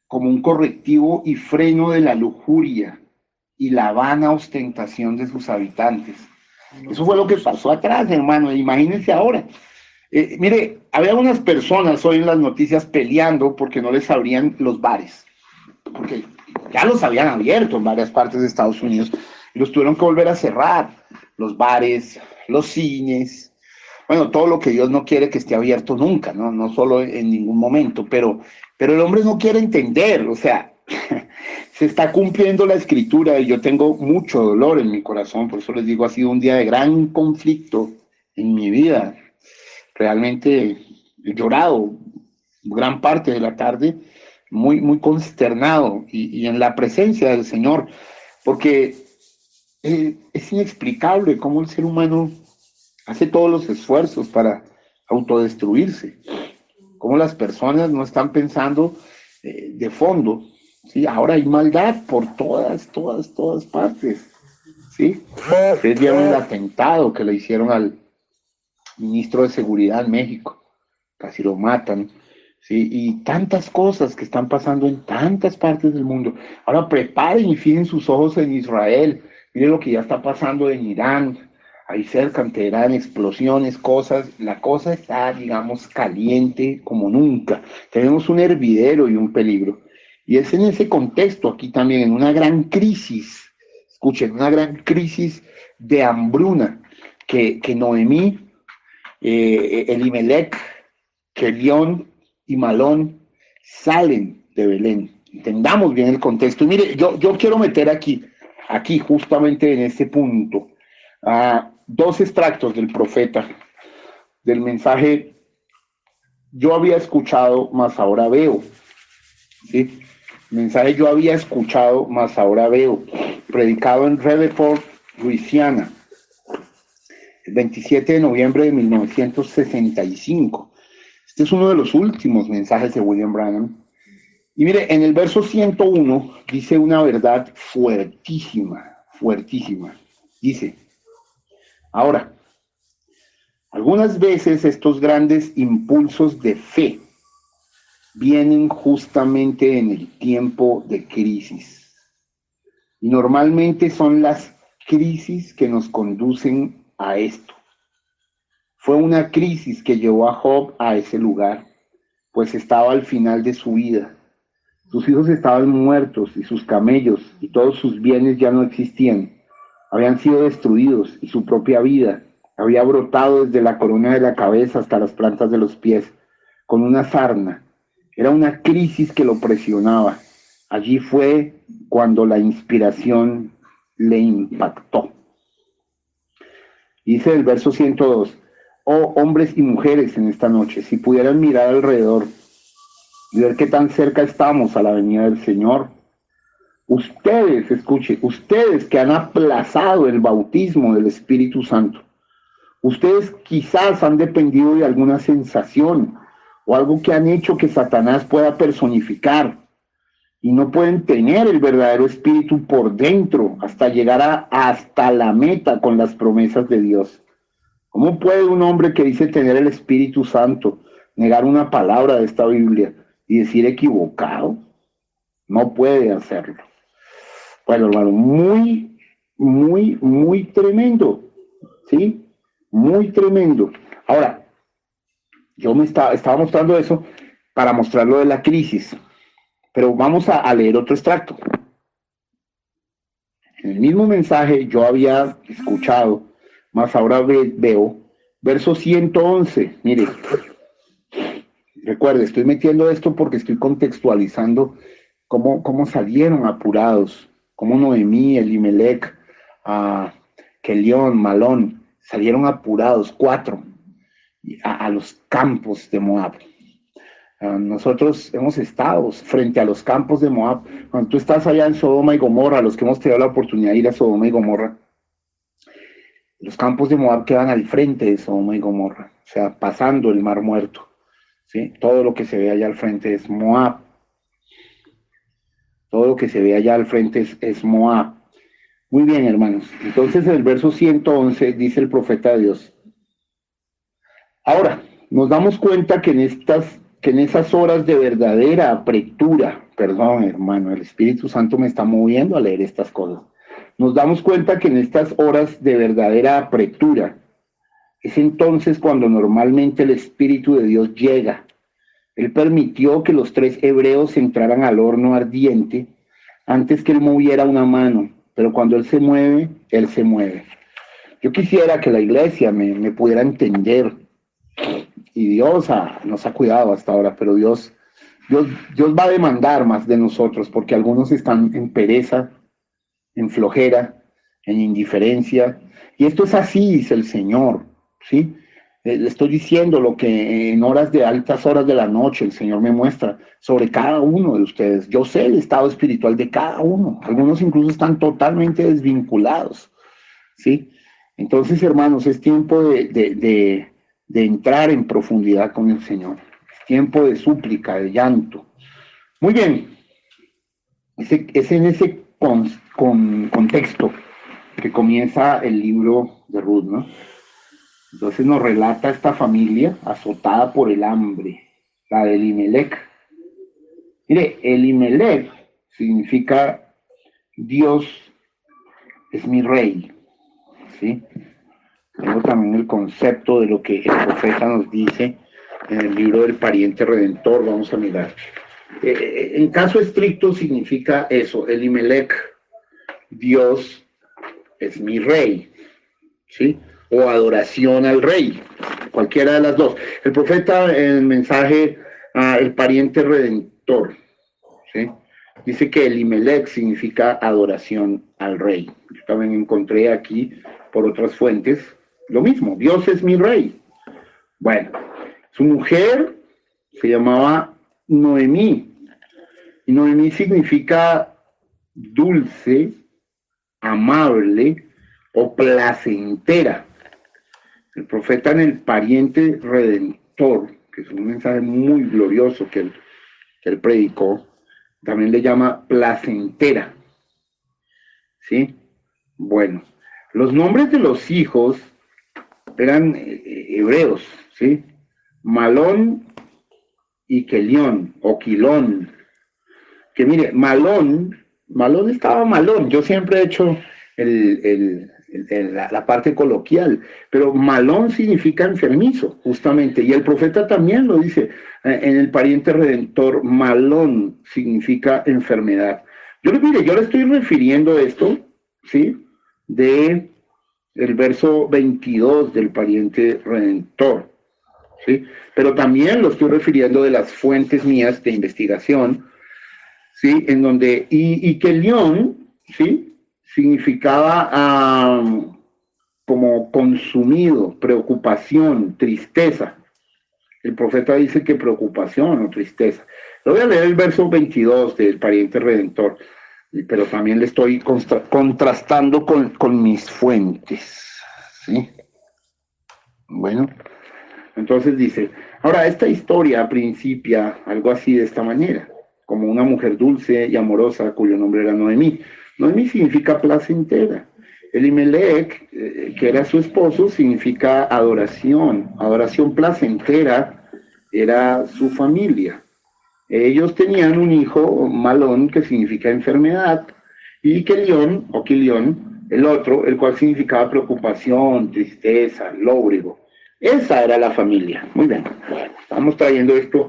como un correctivo y freno de la lujuria y la vana ostentación de sus habitantes. Eso fue lo que pasó atrás, hermano. Imagínense ahora. Mire, había unas personas hoy en las noticias peleando porque no les abrían los bares, porque ya los habían abierto en varias partes de Estados Unidos y los tuvieron que volver a cerrar, los bares, los cines, bueno, todo lo que Dios no quiere que esté abierto nunca, no solo en ningún momento, pero el hombre no quiere entender, o sea, se está cumpliendo la escritura y yo tengo mucho dolor en mi corazón, por eso les digo, ha sido un día de gran conflicto en mi vida. Realmente he llorado gran parte de la tarde, muy consternado y en la presencia del Señor, porque es inexplicable cómo el ser humano hace todos los esfuerzos para autodestruirse, cómo las personas no están pensando de fondo, ¿sí? Ahora hay maldad por todas partes, ¿sí? Ustedes vieron el atentado que le hicieron al ministro de Seguridad en México, casi lo matan, ¿sí? Y tantas cosas que están pasando en tantas partes del mundo. Ahora preparen y fijen sus ojos en Israel, miren lo que ya está pasando en Irán, ahí cerca en Teherán, explosiones, cosas, la cosa está, digamos, caliente como nunca. Tenemos un hervidero y un peligro. Y es en ese contexto aquí también, en una gran crisis, escuchen, una gran crisis de hambruna, que Noemí, Elimelech, Kelión y Malón salen de Belén. Entendamos bien el contexto. Y mire, yo quiero meter aquí justamente en este punto, dos extractos del profeta, del mensaje. Yo había escuchado, mas ahora veo. ¿Sí? El mensaje yo había escuchado, mas ahora veo. Predicado en Rutherford, Luisiana, el 27 de noviembre de 1965. Este es uno de los últimos mensajes de William Branham. Y mire, en el verso 101 dice una verdad fuertísima, fuertísima. Dice, ahora, algunas veces estos grandes impulsos de fe vienen justamente en el tiempo de crisis. Y normalmente son las crisis que nos conducen a esto. Fue una crisis que llevó a Job a ese lugar, pues estaba al final de su vida. Sus hijos estaban muertos y sus camellos y todos sus bienes ya no existían. Habían sido destruidos y su propia vida había brotado desde la corona de la cabeza hasta las plantas de los pies, con una sarna. Era una crisis que lo presionaba. Allí fue cuando la inspiración le impactó. Dice el verso 102, oh hombres y mujeres en esta noche, si pudieran mirar alrededor y ver qué tan cerca estamos a la venida del Señor. Ustedes, escuche, ustedes que han aplazado el bautismo del Espíritu Santo, ustedes quizás han dependido de alguna sensación o algo que han hecho que Satanás pueda personificar y no pueden tener el verdadero Espíritu por dentro hasta llegar hasta la meta con las promesas de Dios. ¿Cómo puede un hombre que dice tener el Espíritu Santo negar una palabra de esta Biblia y decir equivocado? No puede hacerlo. Bueno, hermano, muy tremendo, ¿sí? Muy tremendo. Ahora, yo me estaba mostrando eso para mostrar lo de la crisis, pero vamos a leer otro extracto. En el mismo mensaje yo había escuchado, más ahora veo, verso 111, mire, recuerde, estoy metiendo esto porque estoy contextualizando cómo salieron apurados, cómo Noemí, Elimelech, Kelión, Malón, salieron apurados, 4, a los campos de Moab. Nosotros hemos estado frente a los campos de Moab. Cuando tú estás allá en Sodoma y Gomorra, los que hemos tenido la oportunidad de ir a Sodoma y Gomorra, los campos de Moab quedan al frente de Sodoma y Gomorra, o sea, pasando el Mar Muerto, ¿sí? Todo lo que se ve allá al frente es Moab. Todo lo que se ve allá al frente es Moab. Muy bien, hermanos. Entonces, en el verso 111 dice el profeta de Dios. Ahora, nos damos cuenta que en esas horas de verdadera apretura, perdón, hermano, el Espíritu Santo me está moviendo a leer estas cosas. Nos damos cuenta que en estas horas de verdadera apretura es entonces cuando normalmente el Espíritu de Dios llega. Él permitió que los 3 hebreos entraran al horno ardiente antes que él moviera una mano, pero cuando él se mueve, él se mueve. Yo quisiera que la iglesia me pudiera entender, y Dios nos ha cuidado hasta ahora, pero Dios va a demandar más de nosotros, porque algunos están en pereza, en flojera, en indiferencia, y esto es así, dice el Señor, ¿sí? Le estoy diciendo lo que en altas horas de la noche el Señor me muestra sobre cada uno de ustedes. Yo sé el estado espiritual de cada uno. Algunos incluso están totalmente desvinculados, ¿sí? Entonces, hermanos, es tiempo de entrar en profundidad con el Señor. Es tiempo de súplica, de llanto. Muy bien. Es en ese contexto que comienza el libro de Ruth, ¿no? Entonces nos relata esta familia azotada por el hambre, la de Elimelech. Mire, Elimelech significa Dios es mi rey, ¿sí? Tengo también el concepto de lo que el profeta nos dice en el libro del pariente redentor, vamos a mirar. En caso estricto significa eso, Elimelech, Dios es mi rey, ¿sí? O adoración al rey, cualquiera de las dos. El profeta en el mensaje, el pariente redentor, ¿sí? Dice que Elimelech significa adoración al rey. Yo también encontré aquí, por otras fuentes, lo mismo, Dios es mi rey. Bueno, su mujer se llamaba Noemí, y Noemí significa dulce, amable o placentera. El profeta en el pariente redentor que es un mensaje muy glorioso que él predicó, también le llama placentera. ¿Sí? Bueno, los nombres de los hijos eran hebreos, ¿sí? Malón y Quelión, o Quilón. Que mire, Malón estaba malón. Yo siempre he hecho la parte coloquial, pero malón significa enfermizo, justamente. Y el profeta también lo dice en el pariente redentor, malón significa enfermedad. Mire, yo le estoy refiriendo esto, ¿sí? De el verso 22 del pariente redentor, ¿sí? Pero también lo estoy refiriendo de las fuentes mías de investigación, ¿sí? En donde, y que león, ¿sí? Significaba como consumido, preocupación, tristeza. El profeta dice que preocupación o tristeza. Le voy a leer el verso 22 del pariente redentor, pero también le estoy contrastando con mis fuentes, ¿sí? Bueno, entonces dice, ahora esta historia principia algo así de esta manera, como una mujer dulce y amorosa cuyo nombre era Noemí. Noemí significa placentera. Elimelech, que era su esposo, significa adoración. Adoración placentera era su familia. Ellos tenían un hijo, Malón, que significa enfermedad, y Quelión, o Quilión, el otro, el cual significaba preocupación, tristeza, lóbrego. Esa era la familia. Muy bien. Bueno, estamos trayendo esto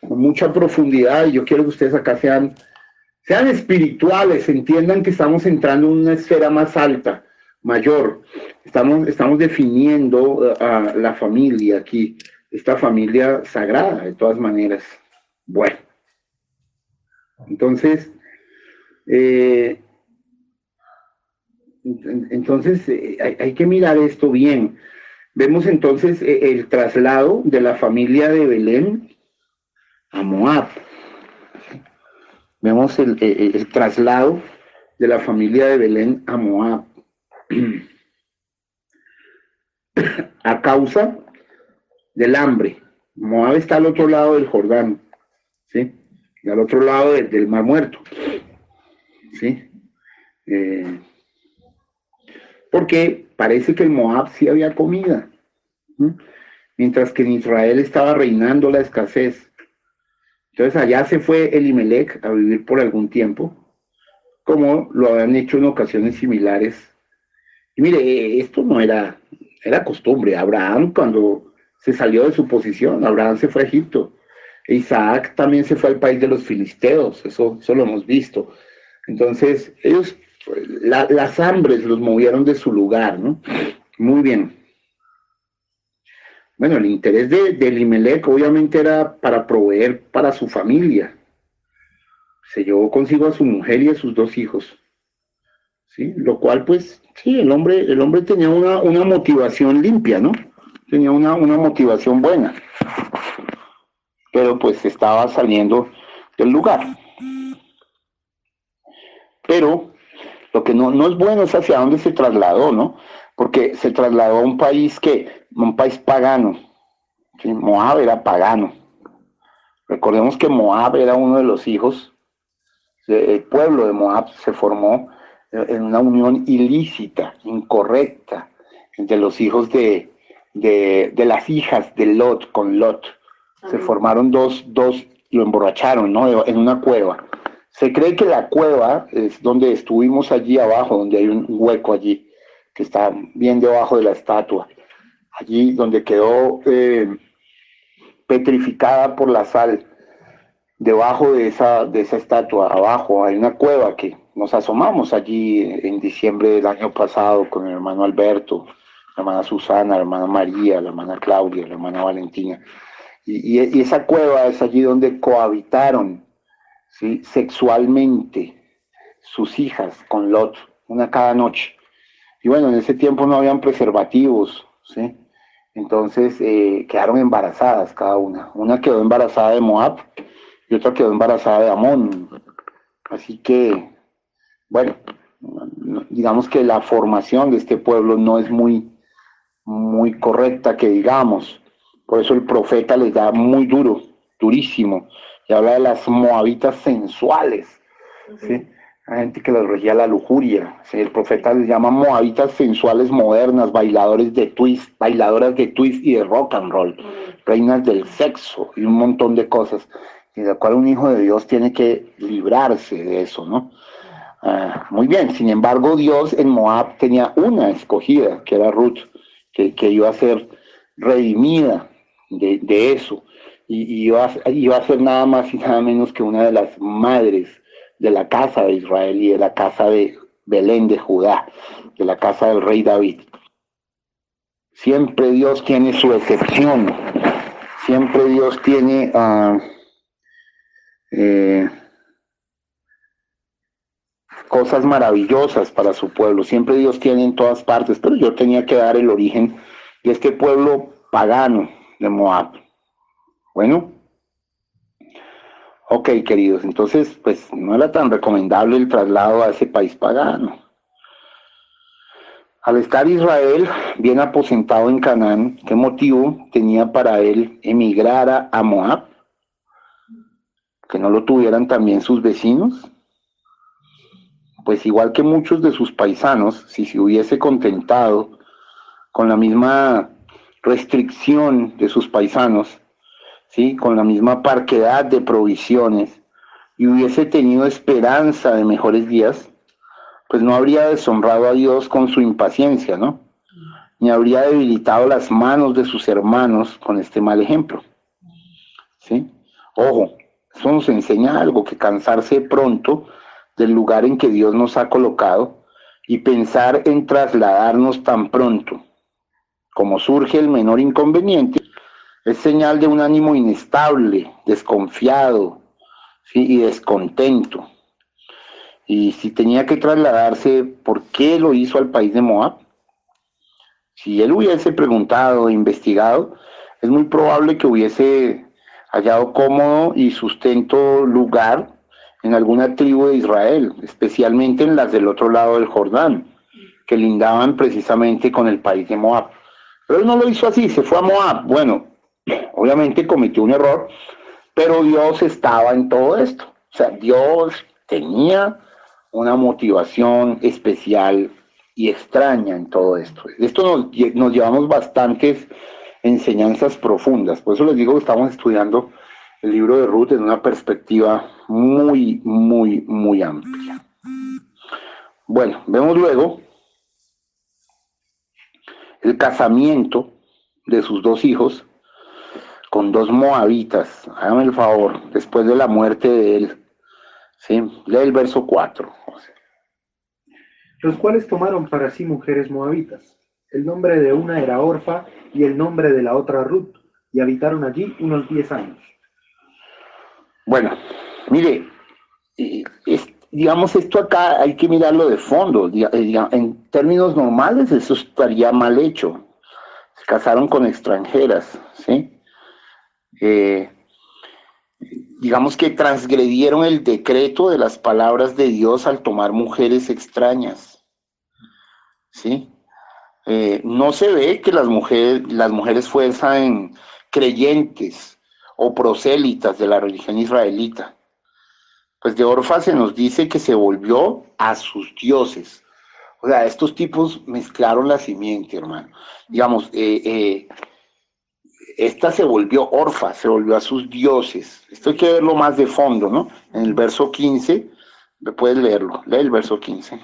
con mucha profundidad y yo quiero que ustedes acá sean espirituales, entiendan que estamos entrando en una esfera más alta, mayor. Estamos definiendo la familia aquí, esta familia sagrada, de todas maneras. Bueno, entonces, hay que mirar esto bien. Vemos entonces el traslado de la familia de Belén a Moab. Vemos el traslado de la familia de Belén a Moab a causa del hambre. Moab está al otro lado del Jordán, ¿sí? Y al otro lado del Mar Muerto, ¿sí? Porque parece que en Moab sí había comida, ¿sí? Mientras que en Israel estaba reinando la escasez. Entonces allá se fue Elimelech a vivir por algún tiempo, como lo habían hecho en ocasiones similares. Y mire, esto no era costumbre. Abraham, cuando se salió de su posición, Abraham se fue a Egipto. Isaac también se fue al país de los filisteos, eso lo hemos visto. Entonces, ellos, las hambres los movieron de su lugar, ¿no? Muy bien. Bueno, el interés de Elimelech obviamente era para proveer para su familia. Se llevó consigo a su mujer y a sus 2 hijos, ¿sí? Lo cual, pues, sí, el hombre tenía una motivación limpia, ¿no? Tenía una motivación buena. Pero pues estaba saliendo del lugar. Pero lo que no es bueno es hacia dónde se trasladó, ¿no? Porque se trasladó a un país pagano. ¿Sí? Moab era pagano. Recordemos que Moab era uno de los hijos, el pueblo de Moab se formó en una unión ilícita, incorrecta, entre los hijos de las hijas de Lot con Lot. Se formaron dos, lo emborracharon, ¿no? En una cueva. Se cree que la cueva es donde estuvimos allí abajo, donde hay un hueco allí, que está bien debajo de la estatua. Allí donde quedó petrificada por la sal. Debajo de esa estatua, abajo, hay una cueva que nos asomamos allí en diciembre del año pasado con el hermano Alberto, la hermana Susana, la hermana María, la hermana Claudia, la hermana Valentina. Y esa cueva es allí donde cohabitaron, ¿sí? Sexualmente sus hijas con Lot, una cada noche. Y bueno, en ese tiempo no habían preservativos, ¿sí? Entonces quedaron embarazadas cada una. Una quedó embarazada de Moab y otra quedó embarazada de Amón. Así que, bueno, digamos que la formación de este pueblo no es muy correcta, que digamos, Por eso el profeta les da muy duro, durísimo, y habla de las moabitas sensuales, ¿sí? Hay gente que les regía la lujuria, ¿sí? El profeta les llama moabitas sensuales modernas, bailadoras de twist y de rock and roll, reinas del sexo y un montón de cosas, y de la cual un hijo de Dios tiene que librarse de eso, ¿no? Muy bien, sin embargo, Dios en Moab tenía una escogida, que era Ruth, que iba a ser redimida de eso, y iba a ser nada más y nada menos que una de las madres de la casa de Israel y de la casa de Belén de Judá, de la casa del rey David. Siempre Dios tiene su excepción, siempre Dios tiene cosas maravillosas para su pueblo, siempre Dios tiene en todas partes, pero yo tenía que dar el origen de este pueblo pagano de Moab. Bueno, ok, queridos, entonces pues no era tan recomendable el traslado a ese país pagano. Al estar Israel bien aposentado en Canaán, ¿qué motivo tenía para él emigrar a Moab? ¿Que no lo tuvieran también sus vecinos? Pues igual que muchos de sus paisanos, si se hubiese contentado con la misma restricción de sus paisanos, ¿sí? Con la misma parquedad de provisiones, y hubiese tenido esperanza de mejores días, pues no habría deshonrado a Dios con su impaciencia, ¿no? Ni habría debilitado las manos de sus hermanos con este mal ejemplo, ¿sí? Ojo, eso nos enseña algo, que cansarse pronto del lugar en que Dios nos ha colocado y pensar en trasladarnos tan pronto como surge el menor inconveniente, es señal de un ánimo inestable, desconfiado, ¿sí? Y descontento. Y si tenía que trasladarse, ¿por qué lo hizo al país de Moab? Si él hubiese preguntado e investigado, es muy probable que hubiese hallado cómodo y sustento lugar en alguna tribu de Israel, especialmente en las del otro lado del Jordán, que lindaban precisamente con el país de Moab. Pero él no lo hizo así, se fue a Moab. Bueno, obviamente cometió un error, pero Dios estaba en todo esto. O sea, Dios tenía una motivación especial y extraña en todo esto. Esto nos llevamos bastantes enseñanzas profundas. Por eso les digo que estamos estudiando el libro de Ruth en una perspectiva muy, muy, muy amplia. Bueno, vemos luego el casamiento de sus dos hijos con dos moabitas. Hágame el favor, después de la muerte de él. ¿Sí? Lee el verso 4. Los cuales tomaron para sí mujeres moabitas. El nombre de una era Orfa y el nombre de la otra Ruth, y habitaron allí unos 10 años. Bueno, mire, digamos, esto acá hay que mirarlo de fondo. En términos normales eso estaría mal hecho. Se casaron con extranjeras, ¿sí? Digamos que transgredieron el decreto de las palabras de Dios al tomar mujeres extrañas, ¿sí? No se ve que las mujeres fueran creyentes o prosélitas de la religión israelita. Pues de Orfa se nos dice que se volvió a sus dioses. O sea, estos tipos mezclaron la simiente, hermano. Digamos, esta se volvió Orfa, se volvió a sus dioses. Esto hay que verlo más de fondo, ¿no? En el verso 15, puedes leerlo. Lee el verso 15.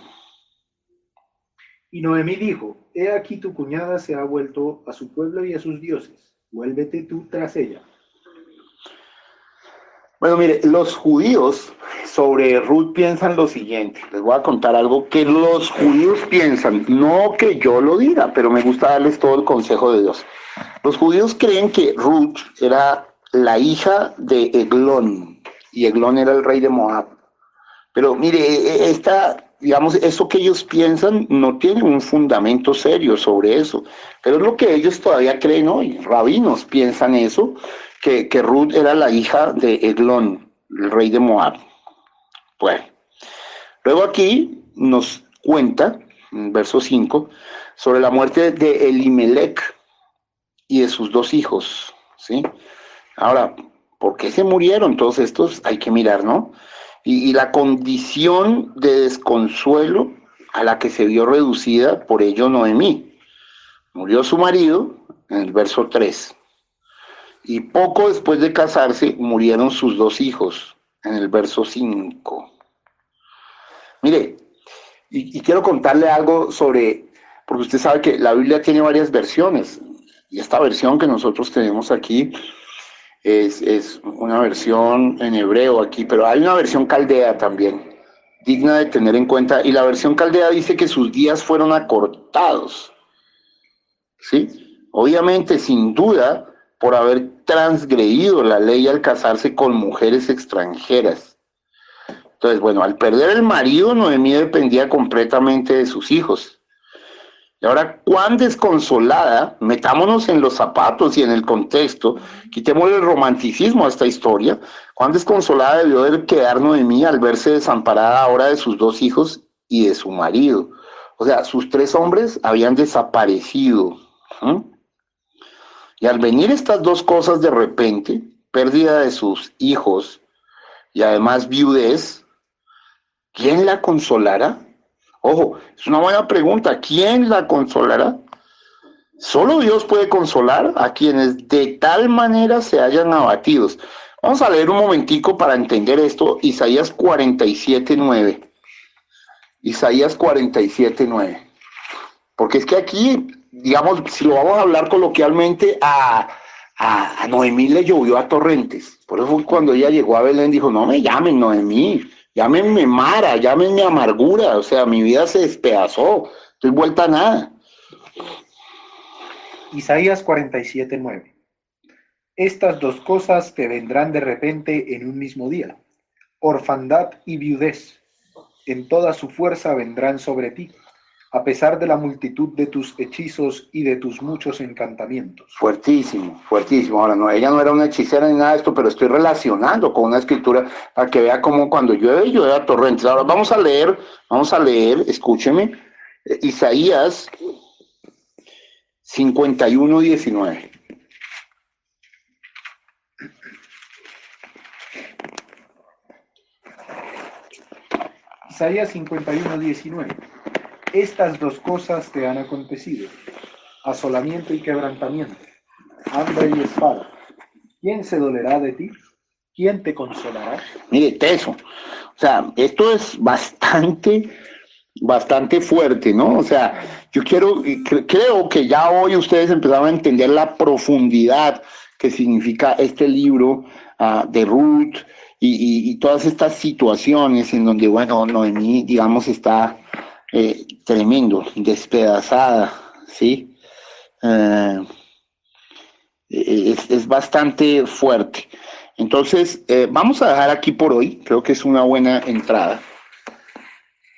Y Noemí dijo, he aquí tu cuñada se ha vuelto a su pueblo y a sus dioses. Vuélvete tú tras ella. Bueno, mire, los judíos sobre Ruth piensan lo siguiente. Les voy a contar algo que los judíos piensan, no que yo lo diga, pero me gusta darles todo el consejo de Dios. Los judíos creen que Ruth era la hija de Eglón, y Eglón era el rey de Moab. Pero mire, digamos, eso que ellos piensan no tiene un fundamento serio sobre eso, pero es lo que ellos todavía creen hoy. Rabinos piensan eso, que Ruth era la hija de Eglón, el rey de Moab. Bueno, luego aquí nos cuenta, en verso 5, sobre la muerte de Elimelech y de sus dos hijos, ¿sí? Ahora, ¿por qué se murieron todos estos? Hay que mirar, ¿no? Y la condición de desconsuelo a la que se vio reducida por ello Noemí. Murió su marido en el verso 3. Y poco después de casarse murieron sus 2 hijos en el verso 5. Mire, y quiero contarle algo sobre, porque usted sabe que la Biblia tiene varias versiones. Y esta versión que nosotros tenemos aquí es una versión en hebreo aquí, pero hay una versión caldea también, digna de tener en cuenta. Y la versión caldea dice que sus días fueron acortados, ¿sí? Obviamente, sin duda, por haber transgredido la ley al casarse con mujeres extranjeras. Entonces, bueno, al perder el marido, Noemí dependía completamente de sus hijos. Y ahora, cuán desconsolada, metámonos en los zapatos y en el contexto, quitémosle el romanticismo a esta historia, cuán desconsolada debió de quedar Noemí al verse desamparada ahora de sus 2 hijos y de su marido. O sea, sus 3 hombres habían desaparecido. Y al venir estas 2 cosas de repente, pérdida de sus hijos y además viudez, ¿quién la consolará? Ojo, es una buena pregunta. ¿Quién la consolará? Solo Dios puede consolar a quienes de tal manera se hayan abatidos. Vamos a leer un momentico para entender esto. Isaías 47:9. Isaías 47:9. Porque es que aquí, digamos, si lo vamos a hablar coloquialmente, a Noemí le llovió a torrentes. Por eso cuando ella llegó a Belén dijo, no me llamen Noemí, llámenme Mara, llámenme amargura. O sea, mi vida se despedazó, estoy vuelta a nada. Isaías 47:9. Estas 2 cosas te vendrán de repente en un mismo día, orfandad y viudez. En toda su fuerza vendrán sobre ti, a pesar de la multitud de tus hechizos y de tus muchos encantamientos. Fuertísimo, fuertísimo. Ahora, no, ella no era una hechicera ni nada de esto, pero estoy relacionando con una escritura para que vea cómo cuando llueve, llueve a torrentes. Ahora vamos a leer, escúcheme, Isaías 51:19. Isaías 51:19. Estas 2 cosas te han acontecido, asolamiento y quebrantamiento, hambre y espada. ¿Quién se dolerá de ti? ¿Quién te consolará? Mire, teso. O sea, esto es bastante fuerte, ¿no? O sea, yo creo que ya hoy ustedes empezaron a entender la profundidad que significa este libro de Ruth y todas estas situaciones en donde, bueno, Noemí, digamos, está tremendo, despedazada, ¿sí? Es bastante fuerte. Entonces, vamos a dejar aquí por hoy, creo que es una buena entrada,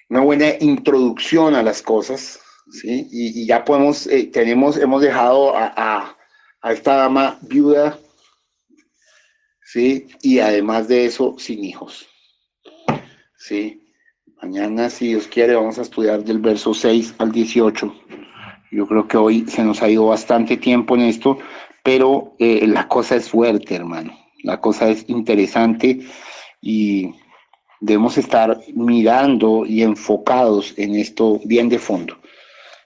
una buena introducción a las cosas, ¿sí? Y ya hemos dejado a esta dama viuda, ¿sí? Y además de eso, sin hijos, ¿sí? Mañana, si Dios quiere, vamos a estudiar del verso 6 al 18. Yo creo que hoy se nos ha ido bastante tiempo en esto, pero la cosa es fuerte, hermano. La cosa es interesante y debemos estar mirando y enfocados en esto bien de fondo.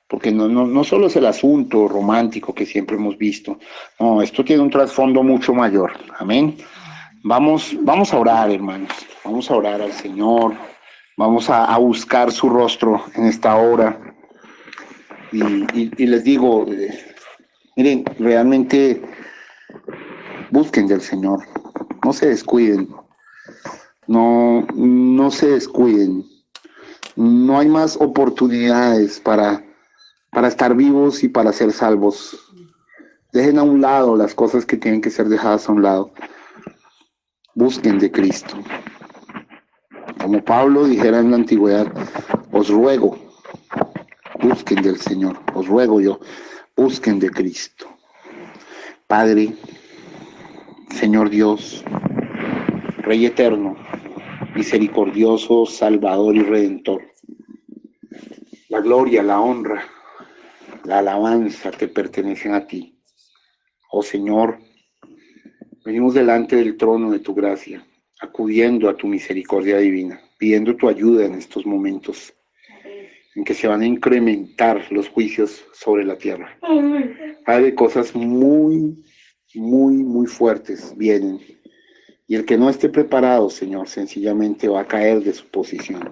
Porque no solo es el asunto romántico que siempre hemos visto. No, esto tiene un trasfondo mucho mayor. Amén. Vamos a orar, hermanos. Vamos a orar al Señor. Vamos a buscar su rostro en esta hora. Y les digo, miren, realmente busquen del Señor. No se descuiden. No se descuiden. No hay más oportunidades para estar vivos y para ser salvos. Dejen a un lado las cosas que tienen que ser dejadas a un lado. Busquen de Cristo. Como Pablo dijera en la antigüedad, os ruego, busquen del Señor, os ruego yo, busquen de Cristo. Padre, Señor Dios, Rey eterno, misericordioso, Salvador y Redentor, la gloria, la honra, la alabanza te pertenecen a ti. Oh Señor, Venimos delante del trono de tu gracia, acudiendo a tu misericordia divina, pidiendo tu ayuda en estos momentos en que se van a incrementar los juicios sobre la tierra. Padre, cosas muy, muy, muy fuertes vienen. Y el que no esté preparado, Señor, sencillamente va a caer de su posición.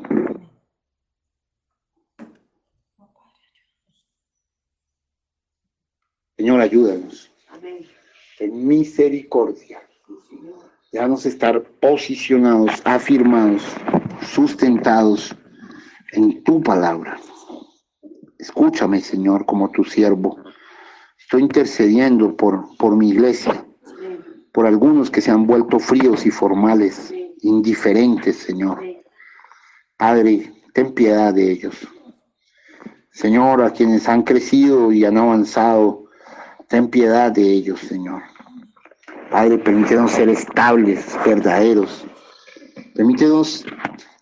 Señor, ayúdanos. En misericordia. Déjanos estar posicionados, afirmados, sustentados en tu palabra. Escúchame, Señor, como tu siervo. Estoy intercediendo por mi iglesia, por algunos que se han vuelto fríos y formales, indiferentes, Señor. Padre, ten piedad de ellos. Señor, a quienes han crecido y han avanzado, ten piedad de ellos, Señor. Padre, permítenos ser estables, verdaderos. Permítenos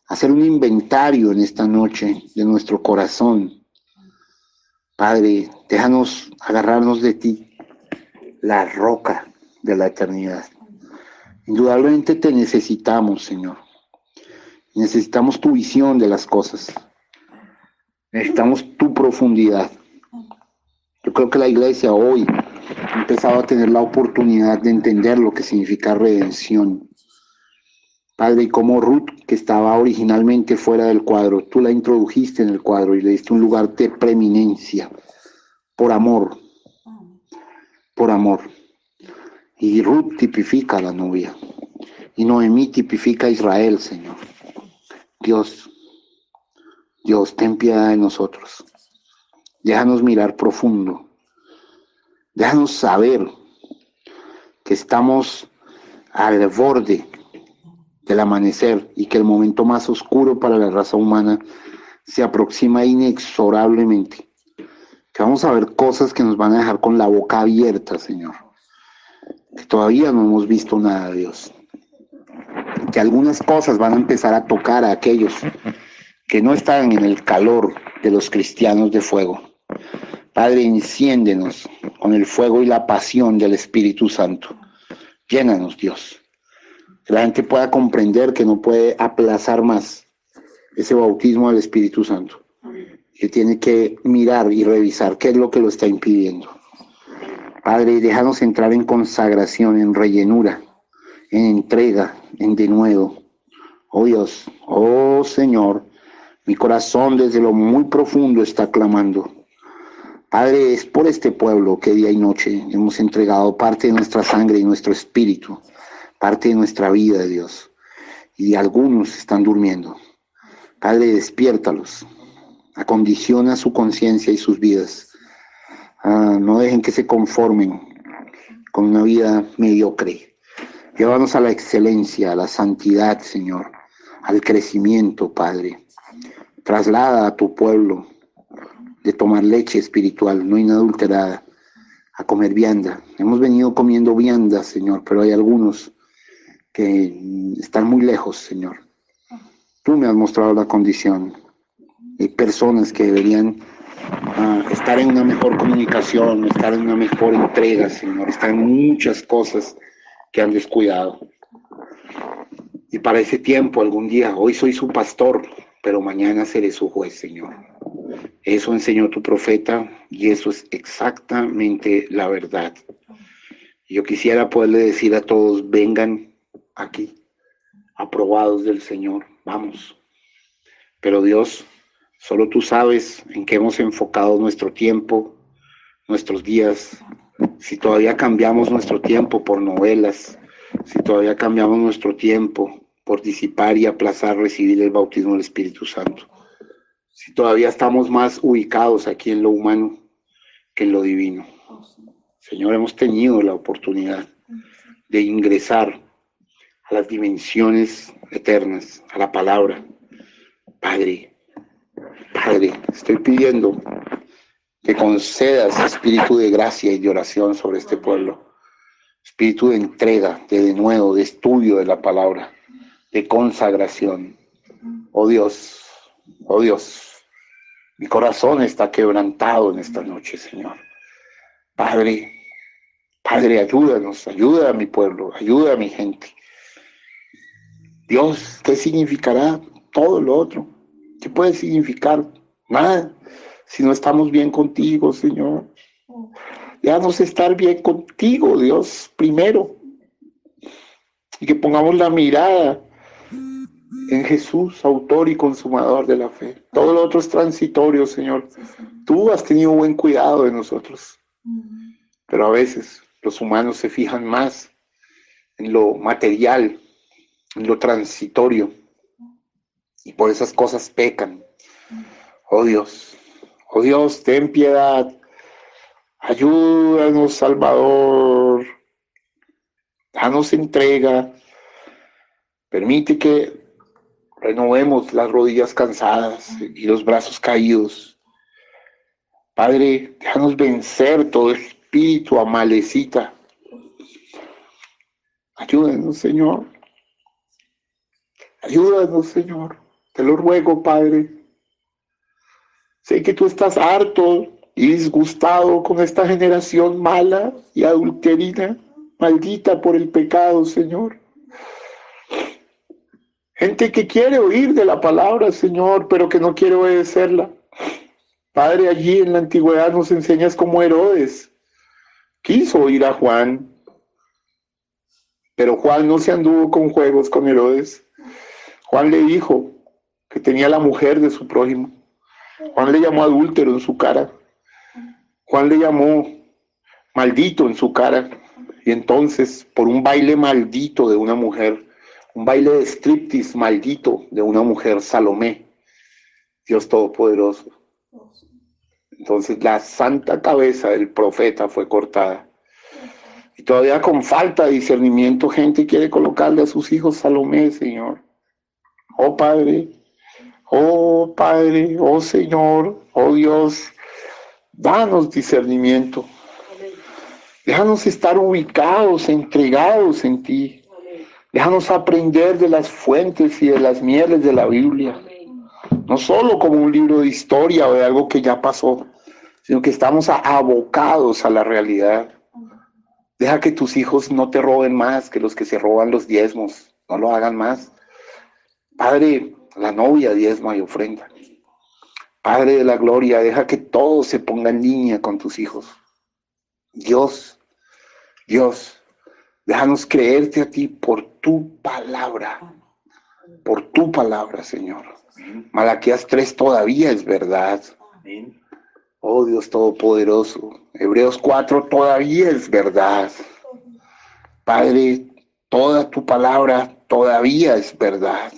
hacer un inventario en esta noche de nuestro corazón. Padre, déjanos agarrarnos de ti, la roca de la eternidad. Indudablemente te necesitamos, Señor. Necesitamos tu visión de las cosas. Necesitamos tu profundidad. Yo creo que la iglesia hoy ha empezado a tener la oportunidad de entender lo que significa redención. Padre, y como Ruth, que estaba originalmente fuera del cuadro, tú la introdujiste en el cuadro y le diste un lugar de preeminencia, por amor, por amor. Y Ruth tipifica a la novia, y Noemí tipifica a Israel, Señor. Dios, ten piedad de nosotros. Déjanos mirar profundo. Déjanos saber que estamos al borde del amanecer y que el momento más oscuro para la raza humana se aproxima inexorablemente. Que vamos a ver cosas que nos van a dejar con la boca abierta, Señor. Que todavía no hemos visto nada, Dios. Que algunas cosas van a empezar a tocar a aquellos que no están en el calor de los cristianos de fuego. Padre, enciéndenos con el fuego y la pasión del Espíritu Santo. Llénanos, Dios. Que la gente pueda comprender que no puede aplazar más ese bautismo del Espíritu Santo. Que tiene que mirar y revisar qué es lo que lo está impidiendo. Padre, déjanos entrar en consagración, en rellenura, en entrega, en denuedo. Oh Dios, oh Señor, mi corazón desde lo muy profundo está clamando. Padre, es por este pueblo que día y noche hemos entregado parte de nuestra sangre y nuestro espíritu, parte de nuestra vida, Dios. Y algunos están durmiendo. Padre, despiértalos, acondiciona su conciencia y sus vidas. No dejen que se conformen con una vida mediocre. Llévanos a la excelencia, a la santidad, Señor, al crecimiento, Padre. Traslada a tu pueblo de tomar leche espiritual, no inadulterada, a comer vianda. Hemos venido comiendo vianda, Señor, pero hay algunos que están muy lejos, Señor. Tú me has mostrado la condición. Hay personas que deberían estar en una mejor comunicación, estar en una mejor entrega, Señor. Están en muchas cosas que han descuidado. Y para ese tiempo, algún día, hoy soy su pastor, pero mañana seré su juez, Señor. Eso enseñó tu profeta y eso es exactamente la verdad. Yo quisiera poderle decir a todos, vengan aquí, aprobados del Señor, vamos. Pero Dios, solo tú sabes en qué hemos enfocado nuestro tiempo, nuestros días, si todavía cambiamos nuestro tiempo por novelas, si todavía cambiamos nuestro tiempo por disipar y aplazar recibir el bautismo del Espíritu Santo. Si todavía estamos más ubicados aquí en lo humano que en lo divino. Señor, hemos tenido la oportunidad de ingresar a las dimensiones eternas, a la palabra. Padre, estoy pidiendo que concedas espíritu de gracia y de oración sobre este pueblo. Espíritu de entrega, de denuedo, de estudio de la palabra, de consagración. Oh Dios, mi corazón está quebrantado en esta noche, Señor. Padre, Padre, ayúdanos, ayuda a mi pueblo, ayuda a mi gente. Dios, ¿qué significará todo lo otro? ¿Qué puede significar? Nada, si no estamos bien contigo, Señor. Déjanos estar bien contigo, Dios, primero. Y que pongamos la mirada en Jesús, autor y consumador de la fe. Todo lo otro es transitorio, Señor. Tú has tenido buen cuidado de nosotros. Pero a veces los humanos se fijan más en lo material, en lo transitorio. Y por esas cosas pecan. Oh Dios, ten piedad. Ayúdanos, Salvador. Danos entrega. Permite que renovemos las rodillas cansadas y los brazos caídos. Padre, déjanos vencer todo espíritu amalecita. Ayúdanos, Señor. Ayúdanos, Señor. Te lo ruego, Padre. Sé que tú estás harto y disgustado con esta generación mala y adulterina, maldita por el pecado, Señor. Gente que quiere oír de la palabra, Señor, pero que no quiere obedecerla. Padre, allí en la antigüedad nos enseñas cómo Herodes quiso oír a Juan, pero Juan no se anduvo con juegos con Herodes. Juan le dijo que tenía la mujer de su prójimo. Juan le llamó adúltero en su cara. Juan le llamó maldito en su cara. Y entonces, por un baile maldito de una mujer, un baile de striptease maldito de una mujer, Salomé, Dios Todopoderoso, entonces la santa cabeza del profeta fue cortada. Y todavía con falta de discernimiento, gente quiere colocarle a sus hijos Salomé, Señor. Oh Padre, oh Señor, oh Dios, danos discernimiento. Déjanos estar ubicados, entregados en ti. Déjanos aprender de las fuentes y de las mieles de la Biblia. No solo como un libro de historia o de algo que ya pasó, sino que estamos abocados a la realidad. Deja que tus hijos no te roben más que los que se roban los diezmos. No lo hagan más. Padre, la novia diezma y ofrenda. Padre de la gloria, deja que todo se ponga en línea con tus hijos. Dios, déjanos creerte a ti por tu palabra, Señor. Malaquías 3 todavía es verdad. Oh Dios Todopoderoso, Hebreos 4 todavía es verdad. Padre, toda tu palabra todavía es verdad.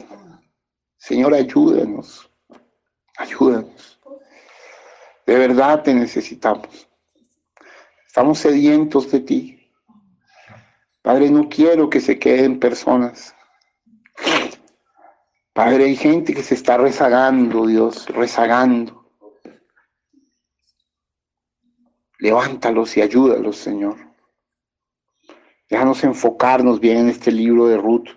Señor, ayúdanos. De verdad te necesitamos. Estamos sedientos de ti. Padre, no quiero que se queden personas. Padre, hay gente que se está rezagando, Dios, rezagando. Levántalos y ayúdalos, Señor. Déjanos enfocarnos bien en este libro de Ruth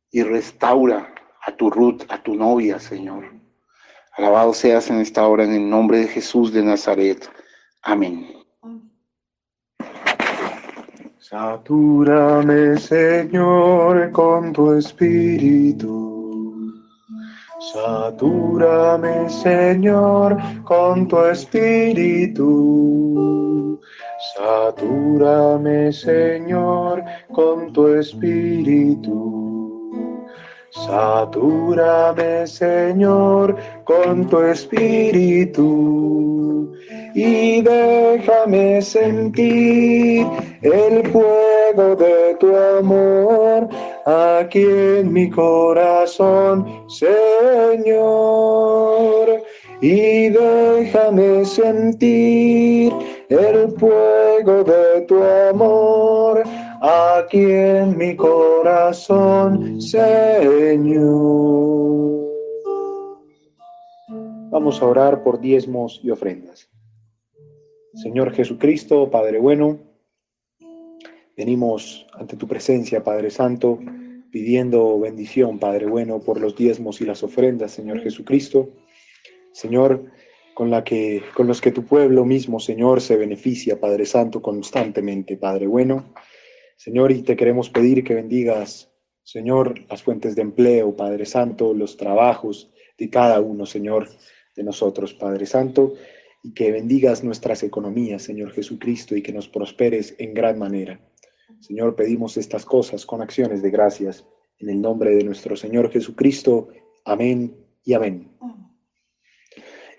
y restaura a tu Ruth, a tu novia, Señor. Alabado seas en esta hora en el nombre de Jesús de Nazaret. Amén. Satúrame, Señor, con tu espíritu. Satúrame, Señor, con tu espíritu. Satúrame, Señor, con tu espíritu. Satúrame, Señor, con tu espíritu. Y déjame sentir el fuego de tu amor aquí en mi corazón, Señor. Y déjame sentir el fuego de tu amor aquí en mi corazón, Señor. Vamos a orar por diezmos y ofrendas. Señor Jesucristo, Padre bueno, venimos ante tu presencia, Padre Santo, pidiendo bendición, Padre bueno, por los diezmos y las ofrendas, Señor Jesucristo. Señor, con los que tu pueblo mismo, Señor, se beneficia, Padre Santo, constantemente, Padre bueno. Señor, y te queremos pedir que bendigas, Señor, las fuentes de empleo, Padre Santo, los trabajos de cada uno, Señor, de nosotros, Padre Santo, y que bendigas nuestras economías, Señor Jesucristo, y que nos prosperes en gran manera. Señor, pedimos estas cosas con acciones de gracias, en el nombre de nuestro Señor Jesucristo. Amén y amén.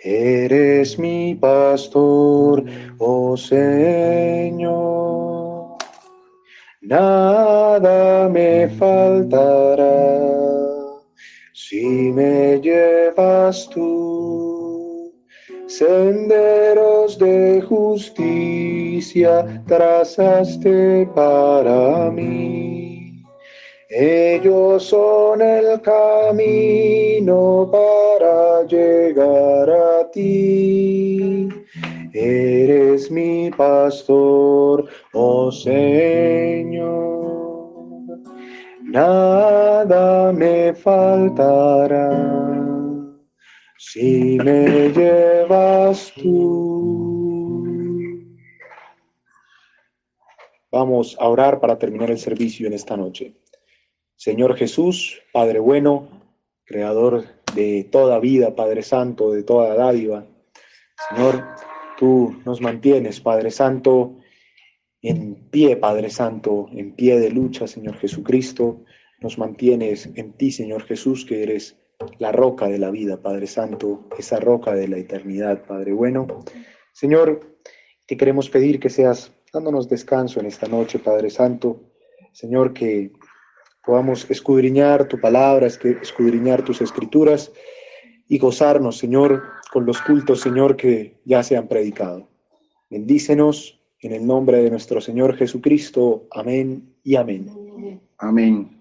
Eres mi pastor, oh Señor, nada me faltará si me llevas tú. Senderos de justicia trazaste para mí. Ellos son el camino para llegar a ti. Eres mi pastor, oh Señor. Nada me faltará si me llevas tú. Vamos a orar para terminar el servicio en esta noche. Señor Jesús, Padre bueno, Creador de toda vida, Padre Santo, de toda dádiva. Señor, tú nos mantienes, Padre Santo, en pie, Padre Santo, en pie de lucha, Señor Jesucristo. Nos mantienes en ti, Señor Jesús, que eres la roca de la vida, Padre Santo, esa roca de la eternidad, Padre bueno. Señor, te queremos pedir que seas dándonos descanso en esta noche, Padre Santo. Señor, que podamos escudriñar tu palabra, escudriñar tus escrituras y gozarnos, Señor, con los cultos, Señor, que ya se han predicado. Bendícenos en el nombre de nuestro Señor Jesucristo. Amén y amén. Amén.